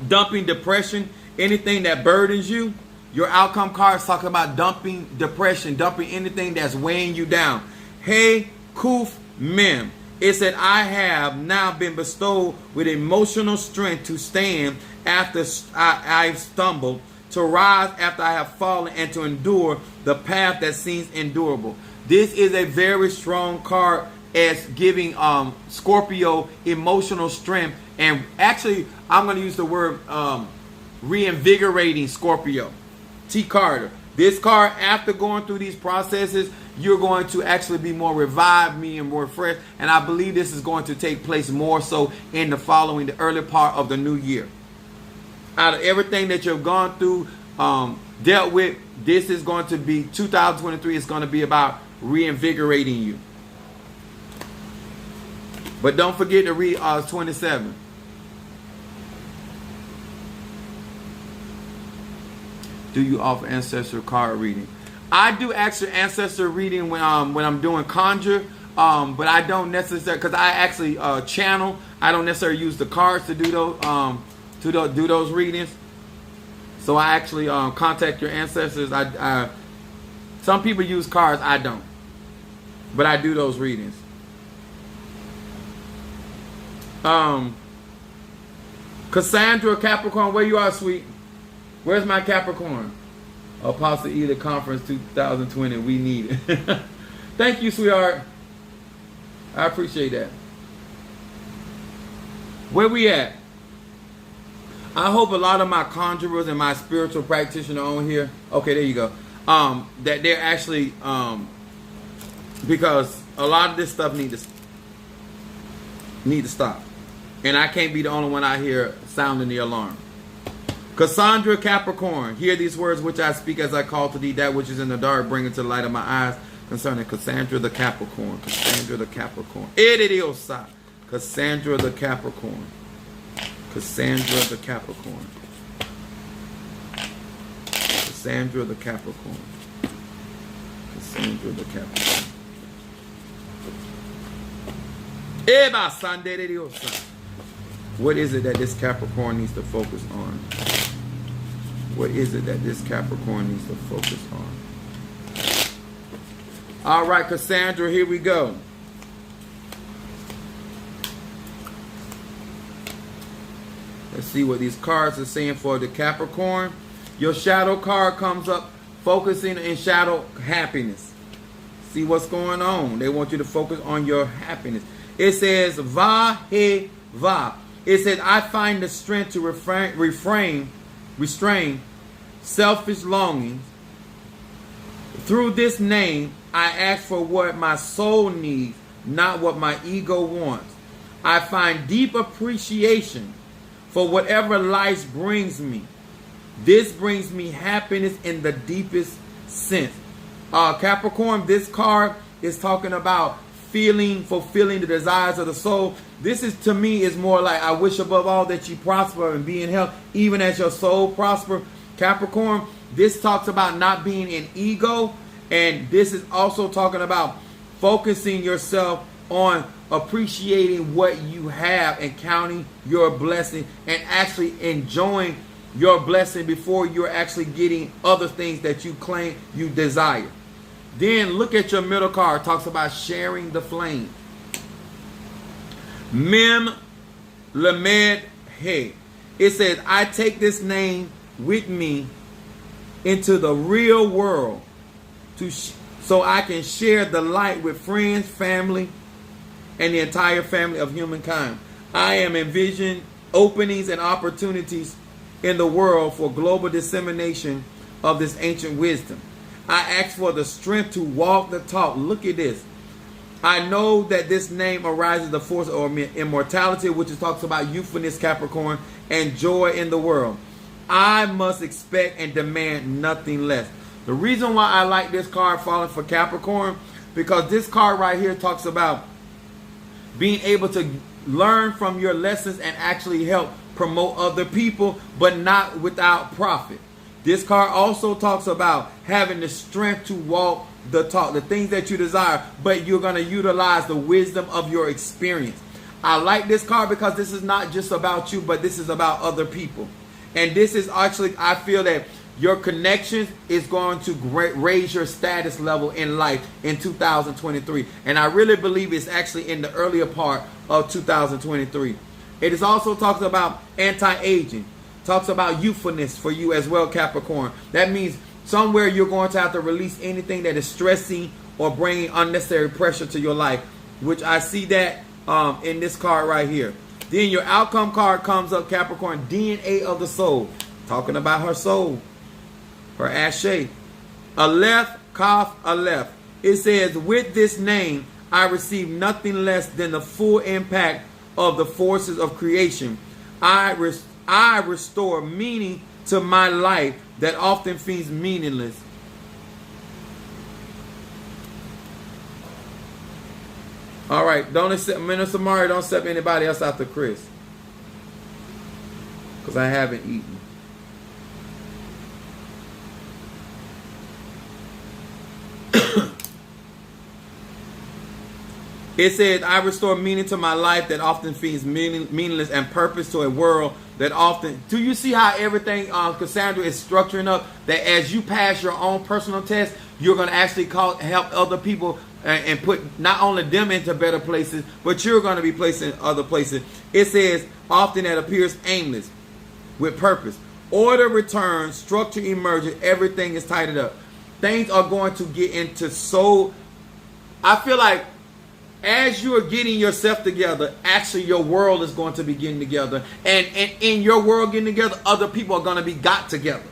Speaker 1: Dumping depression, anything that burdens you. Your outcome card is talking about dumping depression, dumping anything that's weighing you down. Hey, Kuf Mem. It said, I have now been bestowed with emotional strength to stand after I've stumbled, to rise after I have fallen, and to endure the path that seems endurable. This is a very strong card as giving Scorpio emotional strength. And actually, I'm going to use the word reinvigorating Scorpio. T. Carter. This card, after going through these processes, you're going to actually be more revived, and more fresh. And I believe this is going to take place more so in the early part of the new year. Out of everything that you've gone through, dealt with, this is going to be, 2023 is going to be about reinvigorating you. But don't forget to read 27. Do you offer ancestral card reading? I do actually ancestor reading when I'm doing conjure, but I don't necessarily, because I actually channel. I don't necessarily use the cards to do those do those readings. So I actually contact your ancestors. Some people use cards, I don't, but I do those readings. Cassandra Capricorn, where you are, sweet? Where's my Capricorn? Apostle Eda Conference 2020. We need it. Thank you, sweetheart. I appreciate that. Where we at? I hope a lot of my conjurers and my spiritual practitioners on here. Okay, there you go. That they're actually because a lot of this stuff need to stop. And I can't be the only one out here sounding the alarm. Cassandra Capricorn, hear these words which I speak as I call to thee that which is in the dark, bring it to the light of my eyes, concerning Cassandra the Capricorn. Cassandra the Capricorn. Edidiosa. Cassandra the Capricorn. Cassandra the Capricorn. Cassandra the Capricorn. Cassandra the Capricorn. Eba Sandediosa. What is it that this Capricorn needs to focus on? What is it that this Capricorn needs to focus on? All right, Cassandra, here we go. Let's see what these cards are saying for the Capricorn. Your shadow card comes up, focusing in shadow happiness. See what's going on. They want you to focus on your happiness. It says, Va he va. It says, I find the strength to restrain selfish longings. Through this name, I ask for what my soul needs, not what my ego wants. I find deep appreciation for whatever life brings me. This brings me happiness in the deepest sense. Capricorn, this card is talking about fulfilling the desires of the soul. This is, to me, is more like, I wish above all that you prosper and be in health, even as your soul prosper. Capricorn, this talks about not being in ego, and this is also talking about focusing yourself on appreciating what you have and counting your blessing and actually enjoying your blessing before you're actually getting other things that you claim you desire. Then look at your middle card. It talks about sharing the flame. Mem Lamed He. It says, I take this name with me into the real world so I can share the light with friends, family, and the entire family of humankind. I am envisioning openings and opportunities in the world for global dissemination of this ancient wisdom. I ask for the strength to walk the talk. Look at this. I know that this name arises the force of immortality, which talks about youthfulness, Capricorn, and joy in the world. I must expect and demand nothing less. The reason why I like this card falling for Capricorn, because this card right here talks about being able to learn from your lessons and actually help promote other people, but not without profit. This card also talks about having the strength to walk the talk, the things that you desire, but you're going to utilize the wisdom of your experience. I like this card because this is not just about you, but this is about other people. And this is actually, I feel that your connections is going to raise your status level in life in 2023. And I really believe it's actually in the earlier part of 2023. It is also talks about anti-aging. Talks about youthfulness for you as well, Capricorn. That means somewhere you're going to have to release anything that is stressing or bringing unnecessary pressure to your life, which I see that in this card right here. Then your outcome card comes up, Capricorn, DNA of the soul. Talking about her soul, her ashe. Aleph, Kaf, Aleph. It says, with this name, I receive nothing less than the full impact of the forces of creation. I restore meaning to my life that often feels meaningless. All right, don't accept Minister Mari. Don't accept anybody else after Chris, because I haven't eaten. It says, I restore meaning to my life that often feels meaningless and purpose to a world that often... Do you see how everything Cassandra is structuring up? That as you pass your own personal test, you're going to actually help other people and put not only them into better places, but you're going to be placed in other places. It says, often that appears aimless, with purpose. Order returns, structure emerges, everything is tidied up. Things are going to get into so... I feel like as you are getting yourself together, actually your world is going to be getting together. And in your world getting together, other people are going to be got together.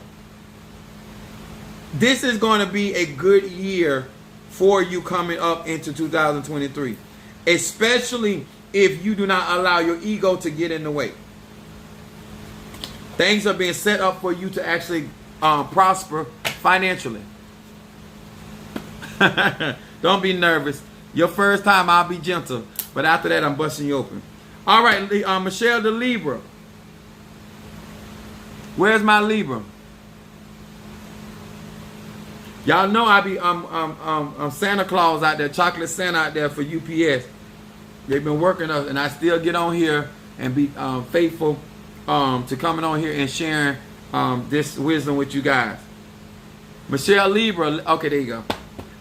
Speaker 1: This is going to be a good year for you coming up into 2023. Especially if you do not allow your ego to get in the way. Things are being set up for you to actually prosper financially. Don't be nervous. Your first time, I'll be gentle. But after that, I'm busting you open. All right, Michelle the Libra. Where's my Libra? Y'all know I'm Santa Claus out there, chocolate Santa out there for UPS. They've been working us, and I still get on here and be faithful to coming on here and sharing this wisdom with you guys. Michelle Libra. Okay, there you go.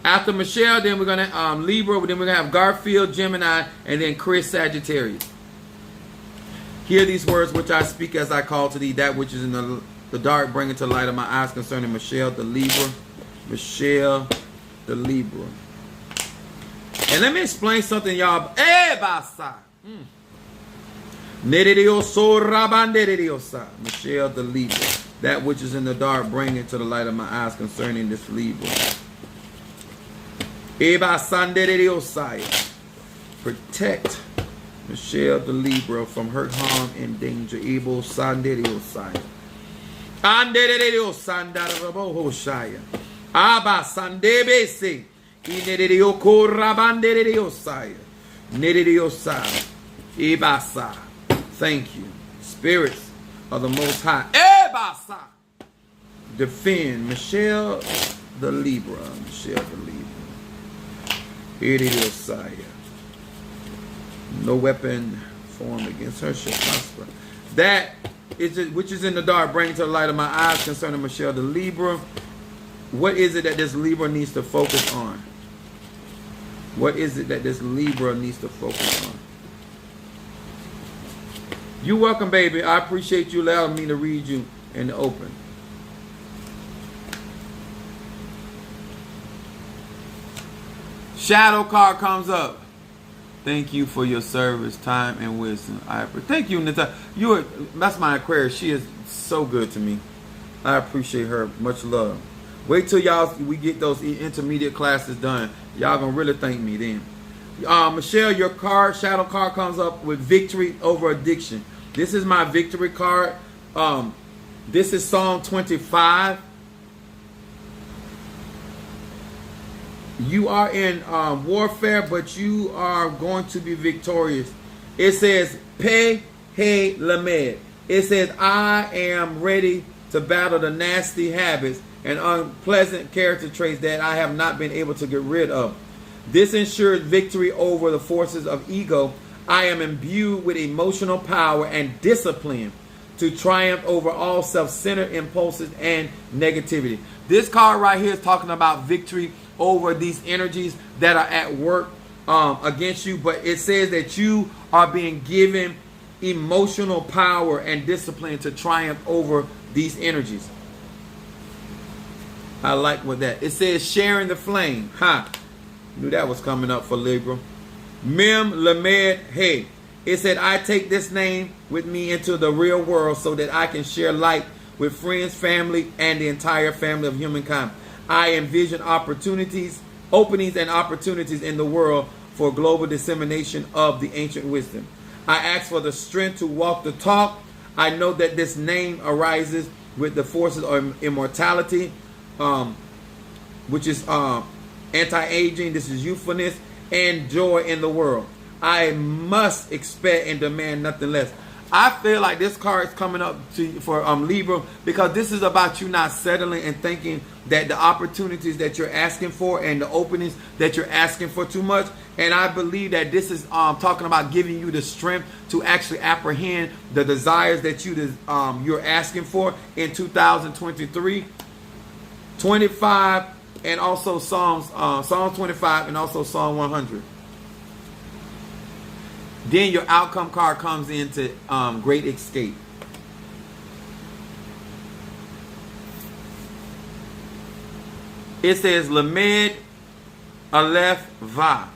Speaker 1: After Michelle, then we're going to Libra, then we're going to have Garfield, Gemini, and then Chris, Sagittarius. Hear these words which I speak as I call to thee, that which is in the dark, bring it to light of my eyes concerning Michelle, the Libra. Michelle, the Libra. And let me explain something, y'all. Michelle, the Libra. That which is in the dark, bring it to the light of my eyes concerning this Libra. Protect Michelle the Libra from hurt, harm, and danger. Thank you, spirits of the Most High. Defend Michelle the Libra. Michelle the Libra. No weapon formed against her shall prosper. That is which is in the dark, bring to the light of my eyes concerning Michelle the Libra. What is it that this Libra needs to focus on? What is it that this Libra needs to focus on? You're welcome, baby. I appreciate you allowing me to read you in the open. Shadow card comes up. Thank you for your service, time, and wisdom. Thank you, Natalia. That's my Aquarius. She is so good to me. I appreciate her. Much love. Wait till we get those intermediate classes done. Y'all gonna really thank me then. Michelle, your shadow card comes up with victory over addiction. This is my victory card. This is Psalm 25. You are in warfare, but you are going to be victorious. It says, Pe He Lamed. It says, I am ready to battle the nasty habits and unpleasant character traits that I have not been able to get rid of. This ensures victory over the forces of ego. I am imbued with emotional power and discipline to triumph over all self-centered impulses and negativity. This card right here is talking about victory over these energies that are at work against you, but it says that you are being given emotional power and discipline to triumph over these energies. I like what that. It says sharing the flame. Knew that was coming up for Libra. Mem Lamed Hey. It said, I take this name with me into the real world so that I can share light with friends, family, and the entire family of humankind. I envision openings and opportunities in the world for global dissemination of the ancient wisdom. I ask for the strength to walk the talk. I know that this name arises with the forces of immortality, which is anti-aging. This is youthfulness and joy in the world. I must expect and demand nothing less. I feel like this card is coming up for Libra because this is about you not settling and thinking that the opportunities that you're asking for and the openings that you're asking for too much. And I believe that this is talking about giving you the strength to actually apprehend the desires that you're asking for in 2023, 25, and also Psalms 25 and also Psalm 100. Then your outcome card comes into Great Escape. It says Lamed Aleph Va.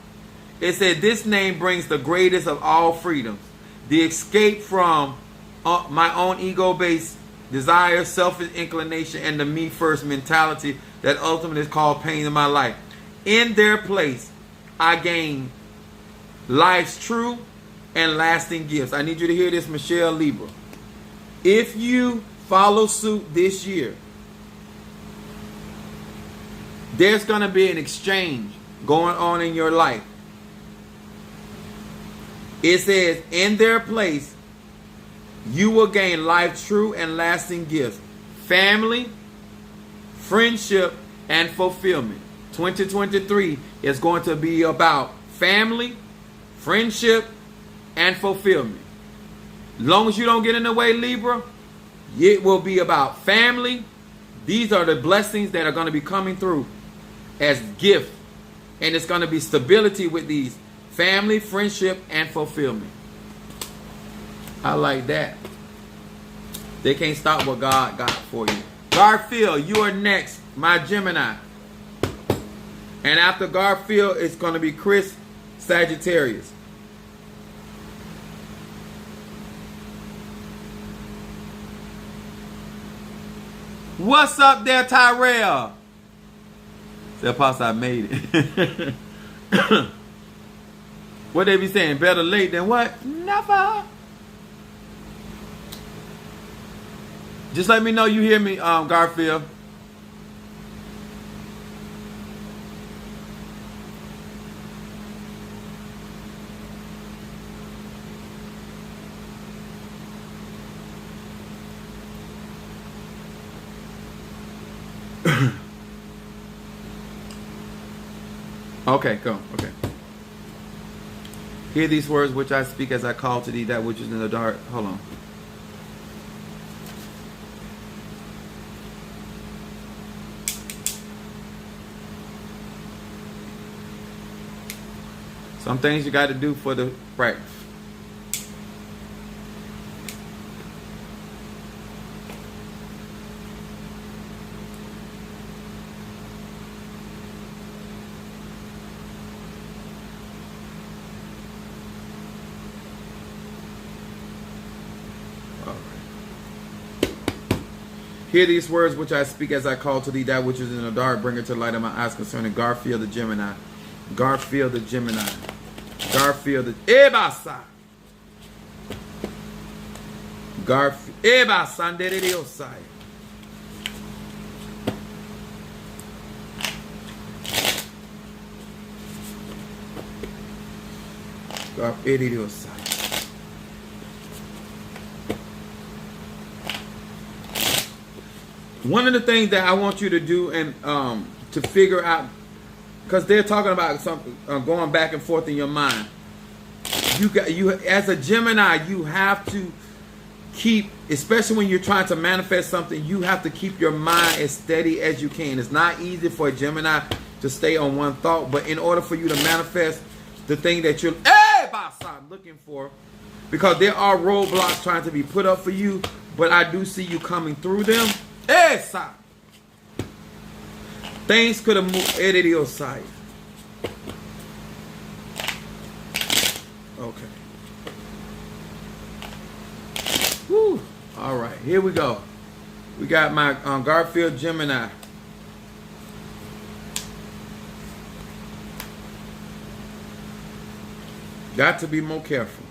Speaker 1: It said this name brings the greatest of all freedoms. The escape from my own ego-based desire, selfish inclination, and the me first mentality that ultimately is called pain in my life. In their place, I gain life's true and lasting gifts. I need you to hear this, Michelle Libra. If you follow suit this year, there's going to be an exchange going on in your life. It says, in their place, you will gain life true and lasting gifts. Family, friendship, and fulfillment. 2023 is going to be about family, friendship, and fulfillment. As long as you don't get in the way, Libra, it will be about family. These are the blessings that are going to be coming through as gift. And it's going to be stability with these. Family, friendship, and fulfillment. I like that. They can't stop what God got for you. Garfield, you are next. My Gemini. And after Garfield, it's going to be Chris, Sagittarius. What's up there, Tyrell? The apostle, I made it. What they be saying? Better late than what? Never. Just let me know you hear me, Garfield. Okay, go. Okay. Hear these words which I speak as I call to thee that which is in the dark. Hold on. Some things you got to do for the practice. Hear these words which I speak as I call to thee that which is in the dark, bring it to light of my eyes concerning Garfield the Gemini. Garfield the Gemini. Garfield the Ebasa. Garfield Ebasa Nderediosai. Garfield. One of the things that I want you to do and to figure out, because they're talking about something going back and forth in your mind. You as a Gemini, you have to keep, especially when you're trying to manifest something, you have to keep your mind as steady as you can. It's not easy for a Gemini to stay on one thought, but in order for you to manifest the thing that you're looking for, because there are roadblocks trying to be put up for you, but I do see you coming through them. Things could have moved to your side. Okay. Woo. All right, here we go. We got my Garfield Gemini. Got to be more careful.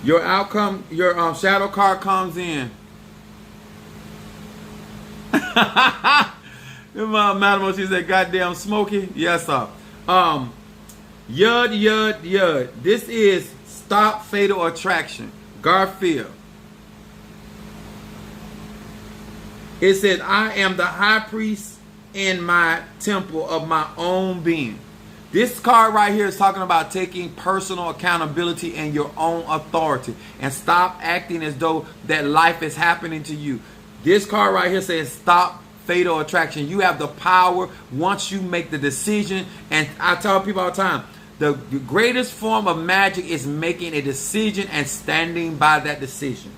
Speaker 1: Your outcome, your shadow card comes in. Madam, she said, "Goddamn Smokey." Yes, sir. Yud. This is Stop Fatal Attraction. Garfield. It says, I am the high priest in my temple of my own being. This card right here is talking about taking personal accountability and your own authority, and stop acting as though that life is happening to you. This card right here says stop fatal attraction. You have the power once you make the decision. And I tell people all the time, the greatest form of magic is making a decision and standing by that decision.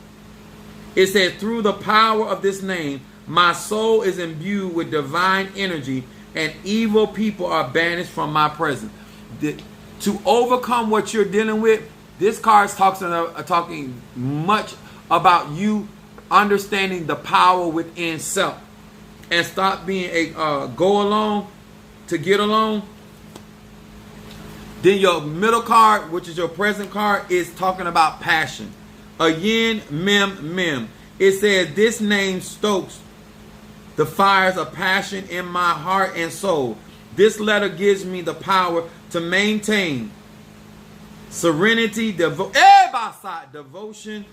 Speaker 1: It says, through the power of this name, my soul is imbued with divine energy, and evil people are banished from my presence. To overcome what you're dealing with, this card is talking much about you understanding the power within self, and stop being a go along to get along. Then your middle card, which is your present card, is talking about passion. A yin mem mem. It says, this name stokes the fires of passion in my heart and soul. This letter gives me the power to maintain serenity, devotion,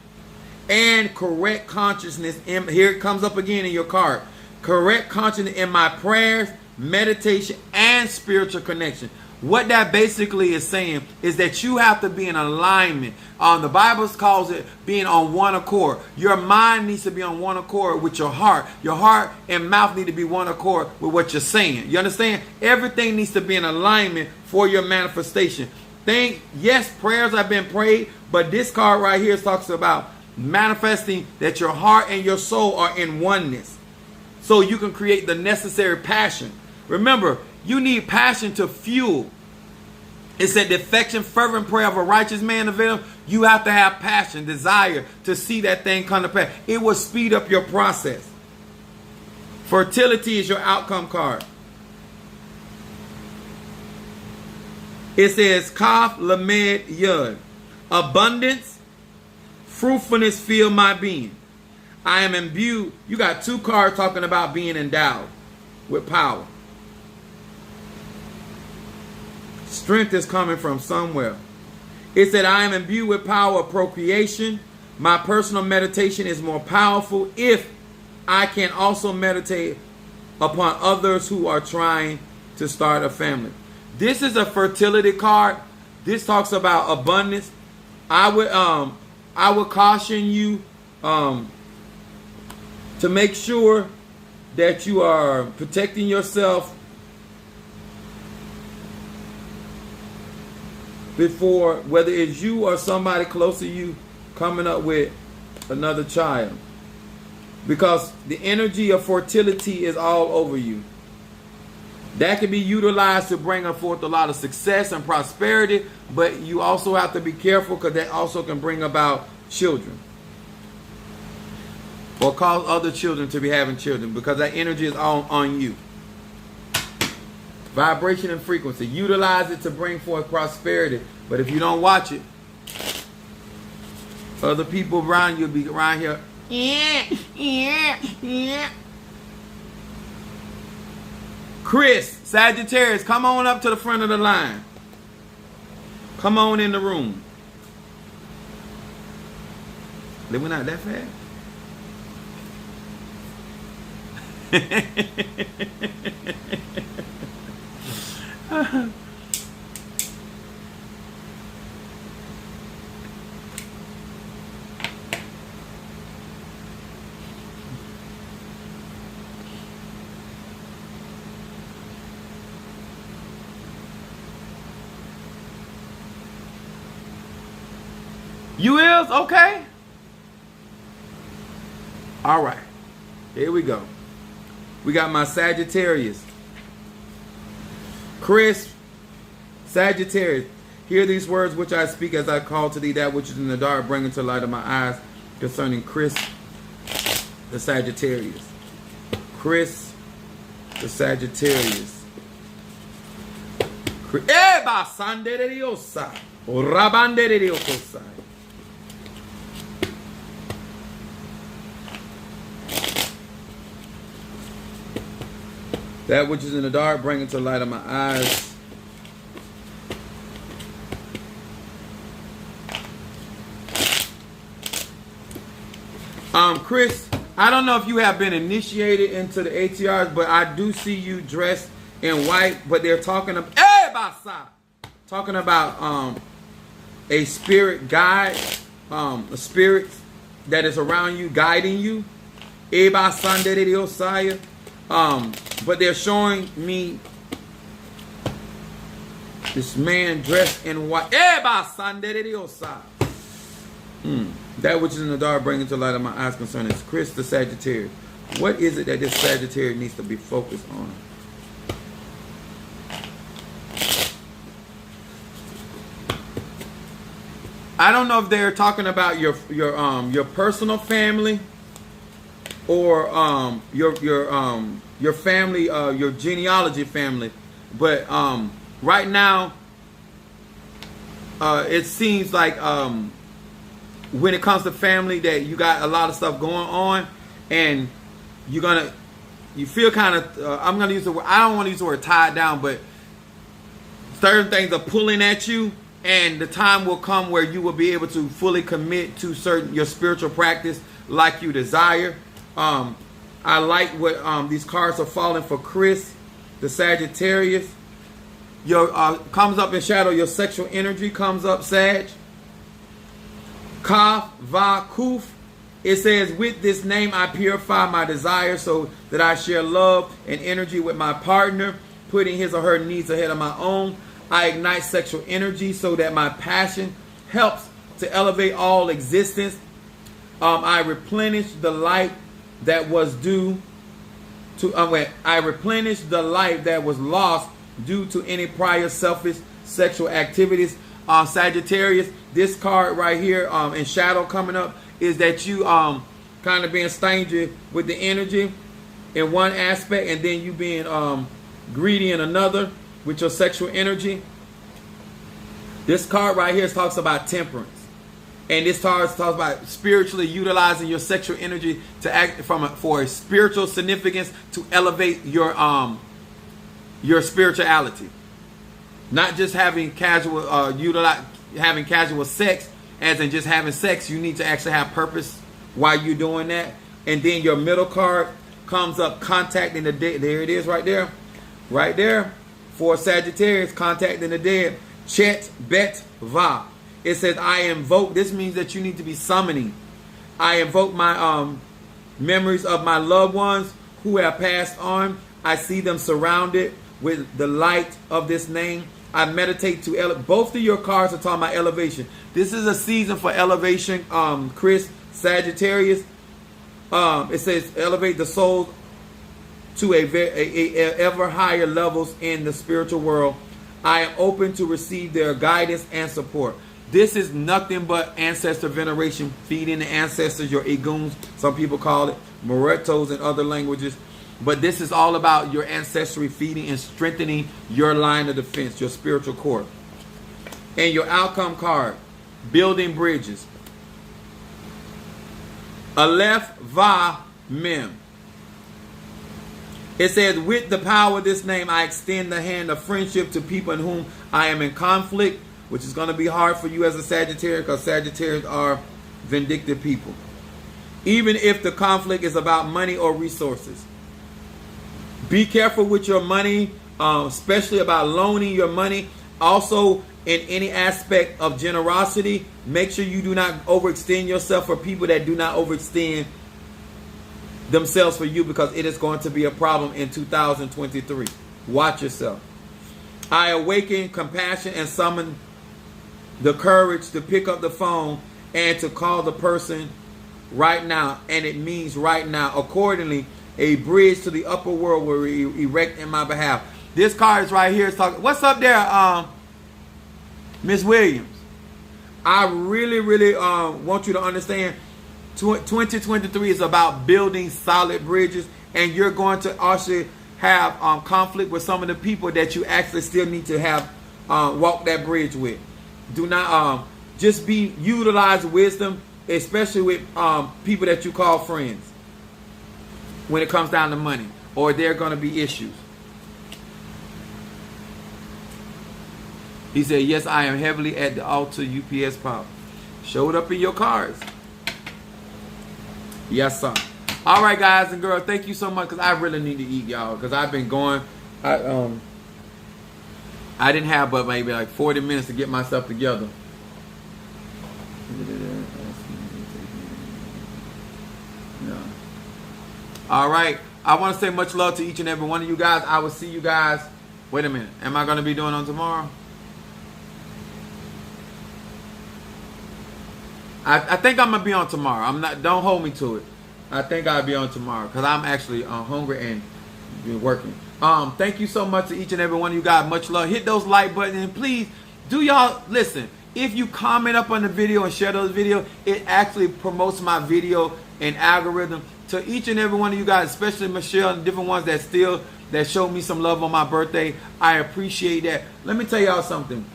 Speaker 1: and correct consciousness. Here it comes up again in your card. Correct consciousness in my prayers, meditation, and spiritual connection. What that basically is saying is that you have to be in alignment. The Bible calls it being on one accord. Your mind needs to be on one accord with your heart. Your heart and mouth need to be one accord with what you're saying. You understand? Everything needs to be in alignment for your manifestation. Yes, prayers have been prayed, but this card right here talks about manifesting that your heart and your soul are in oneness, so you can create the necessary passion. Remember, you need passion to fuel. It said the affection, fervent prayer of a righteous man availeth. You have to have passion, desire to see that thing come to pass. It will speed up your process. Fertility is your outcome card. It says Kaf Lamed Yud. Abundance, fruitfulness fill my being. I am imbued. You got two cards talking about being endowed with power. Strength is coming from somewhere. It said, I am imbued with power of procreation. My personal meditation is more powerful if I can also meditate upon others who are trying to start a family. This is a fertility card. This talks about abundance. I would caution you to make sure that you are protecting yourself before, whether it's you or somebody close to you, coming up with another child, because the energy of fertility is all over you. That can be utilized to bring forth a lot of success and prosperity, but you also have to be careful, because that also can bring about children, or cause other children to be having children, because that energy is all on you. Vibration and frequency. Utilize it to bring forth prosperity. But if you don't watch it, other people around you will be around here. Chris, Sagittarius, come on up to the front of the line. Come on in the room. They went out that fast? You is? Okay. All right. Here we go. We got my Sagittarius. Chris, Sagittarius, hear these words which I speak as I call to thee that which is in the dark, bring into light of my eyes, concerning Chris, the Sagittarius. Chris, the Sagittarius. That which is in the dark, bring into light of my eyes. Chris, I don't know if you have been initiated into the ATRs, but I do see you dressed in white. But they're talking about a spirit guide, a spirit that is around you, guiding you. But they're showing me this man dressed in white. That which is in the dark, bring into light of my eyes concerning Chris the Sagittarius. What is it that this Sagittarius needs to be focused on? I don't know if they're talking about your personal family or your family, your genealogy family, but right now it seems like when it comes to family that you got a lot of stuff going on, and you feel kind of I'm gonna use the word, I don't want to use the word tied down, but certain things are pulling at you. And the time will come where you will be able to fully commit to your spiritual practice like you desire. I like what these cards are falling for Chris, the Sagittarius. Your comes up in shadow. Your sexual energy comes up, Sag. Kaf Va Kuf. It says, with this name I purify my desire so that I share love and energy with my partner, putting his or her needs ahead of my own. I ignite sexual energy so that my passion helps to elevate all existence. I replenish the light that was due to. I replenish the life that was lost due to any prior selfish sexual activities. Sagittarius, this card right here in shadow coming up is that you kind of being stingy with the energy in one aspect, and then you being greedy in another with your sexual energy. This card right here talks about temperance. And this card talks about spiritually utilizing your sexual energy to act for a spiritual significance to elevate your spirituality. Not just having casual having casual sex, as in just having sex. You need to actually have purpose while you're doing that. And then your middle card comes up, contacting the dead. There it is right there. Right there. For Sagittarius, contacting the dead. Chet Bet Va. It says, I invoke. This means that you need to be summoning. I invoke my memories of my loved ones who have passed on. I see them surrounded with the light of this name. I meditate to both of your cards are talking about elevation. This is a season for elevation, Chris, Sagittarius. It says elevate the soul to a ever higher levels in the spiritual world. I am open to receive their guidance and support. This is nothing but ancestor veneration, feeding the ancestors, your Eguns, some people call it, Moretos in other languages. But this is all about your ancestry, feeding and strengthening your line of defense, your spiritual core. And your outcome card, building bridges. Aleph Va Mem. It says, with the power of this name, I extend the hand of friendship to people in whom I am in conflict, which is going to be hard for you as a Sagittarius, because Sagittarius are vindictive people. Even if the conflict is about money or resources. Be careful with your money, especially about loaning your money. Also, in any aspect of generosity, make sure you do not overextend yourself for people that do not overextend themselves for you, because it is going to be a problem in 2023. Watch yourself. I awaken compassion and summon the courage to pick up the phone and to call the person right now, and it means right now. Accordingly, a bridge to the upper world will erect in my behalf. This card is right here. It's talking. What's up there, Miss Williams? I really want you to understand 2023 is about building solid bridges, and you're going to also have conflict with some of the people that you actually still need to have walk that bridge with. Do not just utilize wisdom, especially with people that you call friends when it comes down to money, or there are going to be issues. He said, yes, I am heavily at the altar, UPS Power. Showed up in your cards. Yes, sir. All right, guys and girls, thank you so much, because I really need to eat, y'all, because I've been going. I didn't have but maybe like 40 minutes to get myself together. Yeah. All right. I want to say much love to each and every one of you guys. I will see you guys. Wait a minute. Am I going to be doing on tomorrow? I think I'm going to be on tomorrow. I'm not. Don't hold me to it. I think I'll be on tomorrow, because I'm actually hungry and been working. Thank you so much to each and every one of you guys. Much love. Hit those like buttons, and please do y'all listen. If you comment up on the video and share those videos, it actually promotes my video and algorithm. To each and every one of you guys, especially Michelle and different ones that showed me some love on my birthday, I appreciate that. Let me tell y'all something.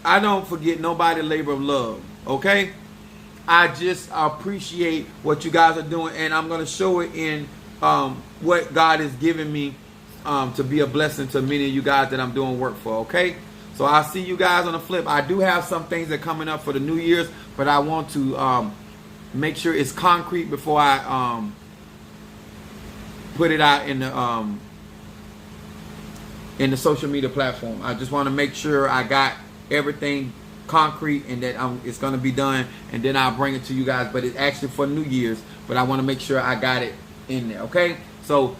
Speaker 1: I don't forget nobody labor of love. Okay. I just appreciate what you guys are doing, and I'm going to show it in what God has given me to be a blessing to many of you guys that I'm doing work for, okay? So I'll see you guys on the flip. I do have some things that are coming up for the New Year's, but I want to make sure it's concrete before I put it out in the social media platform. I just want to make sure I got everything concrete and that it's going to be done, and then I'll bring it to you guys. But it's actually for New Year's, but I want to make sure I got it in there, okay? So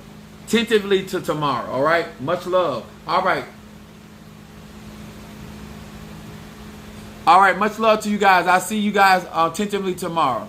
Speaker 1: tentatively to tomorrow, all right? Much love. All right, much love to you guys. I'll see you guys tentatively tomorrow.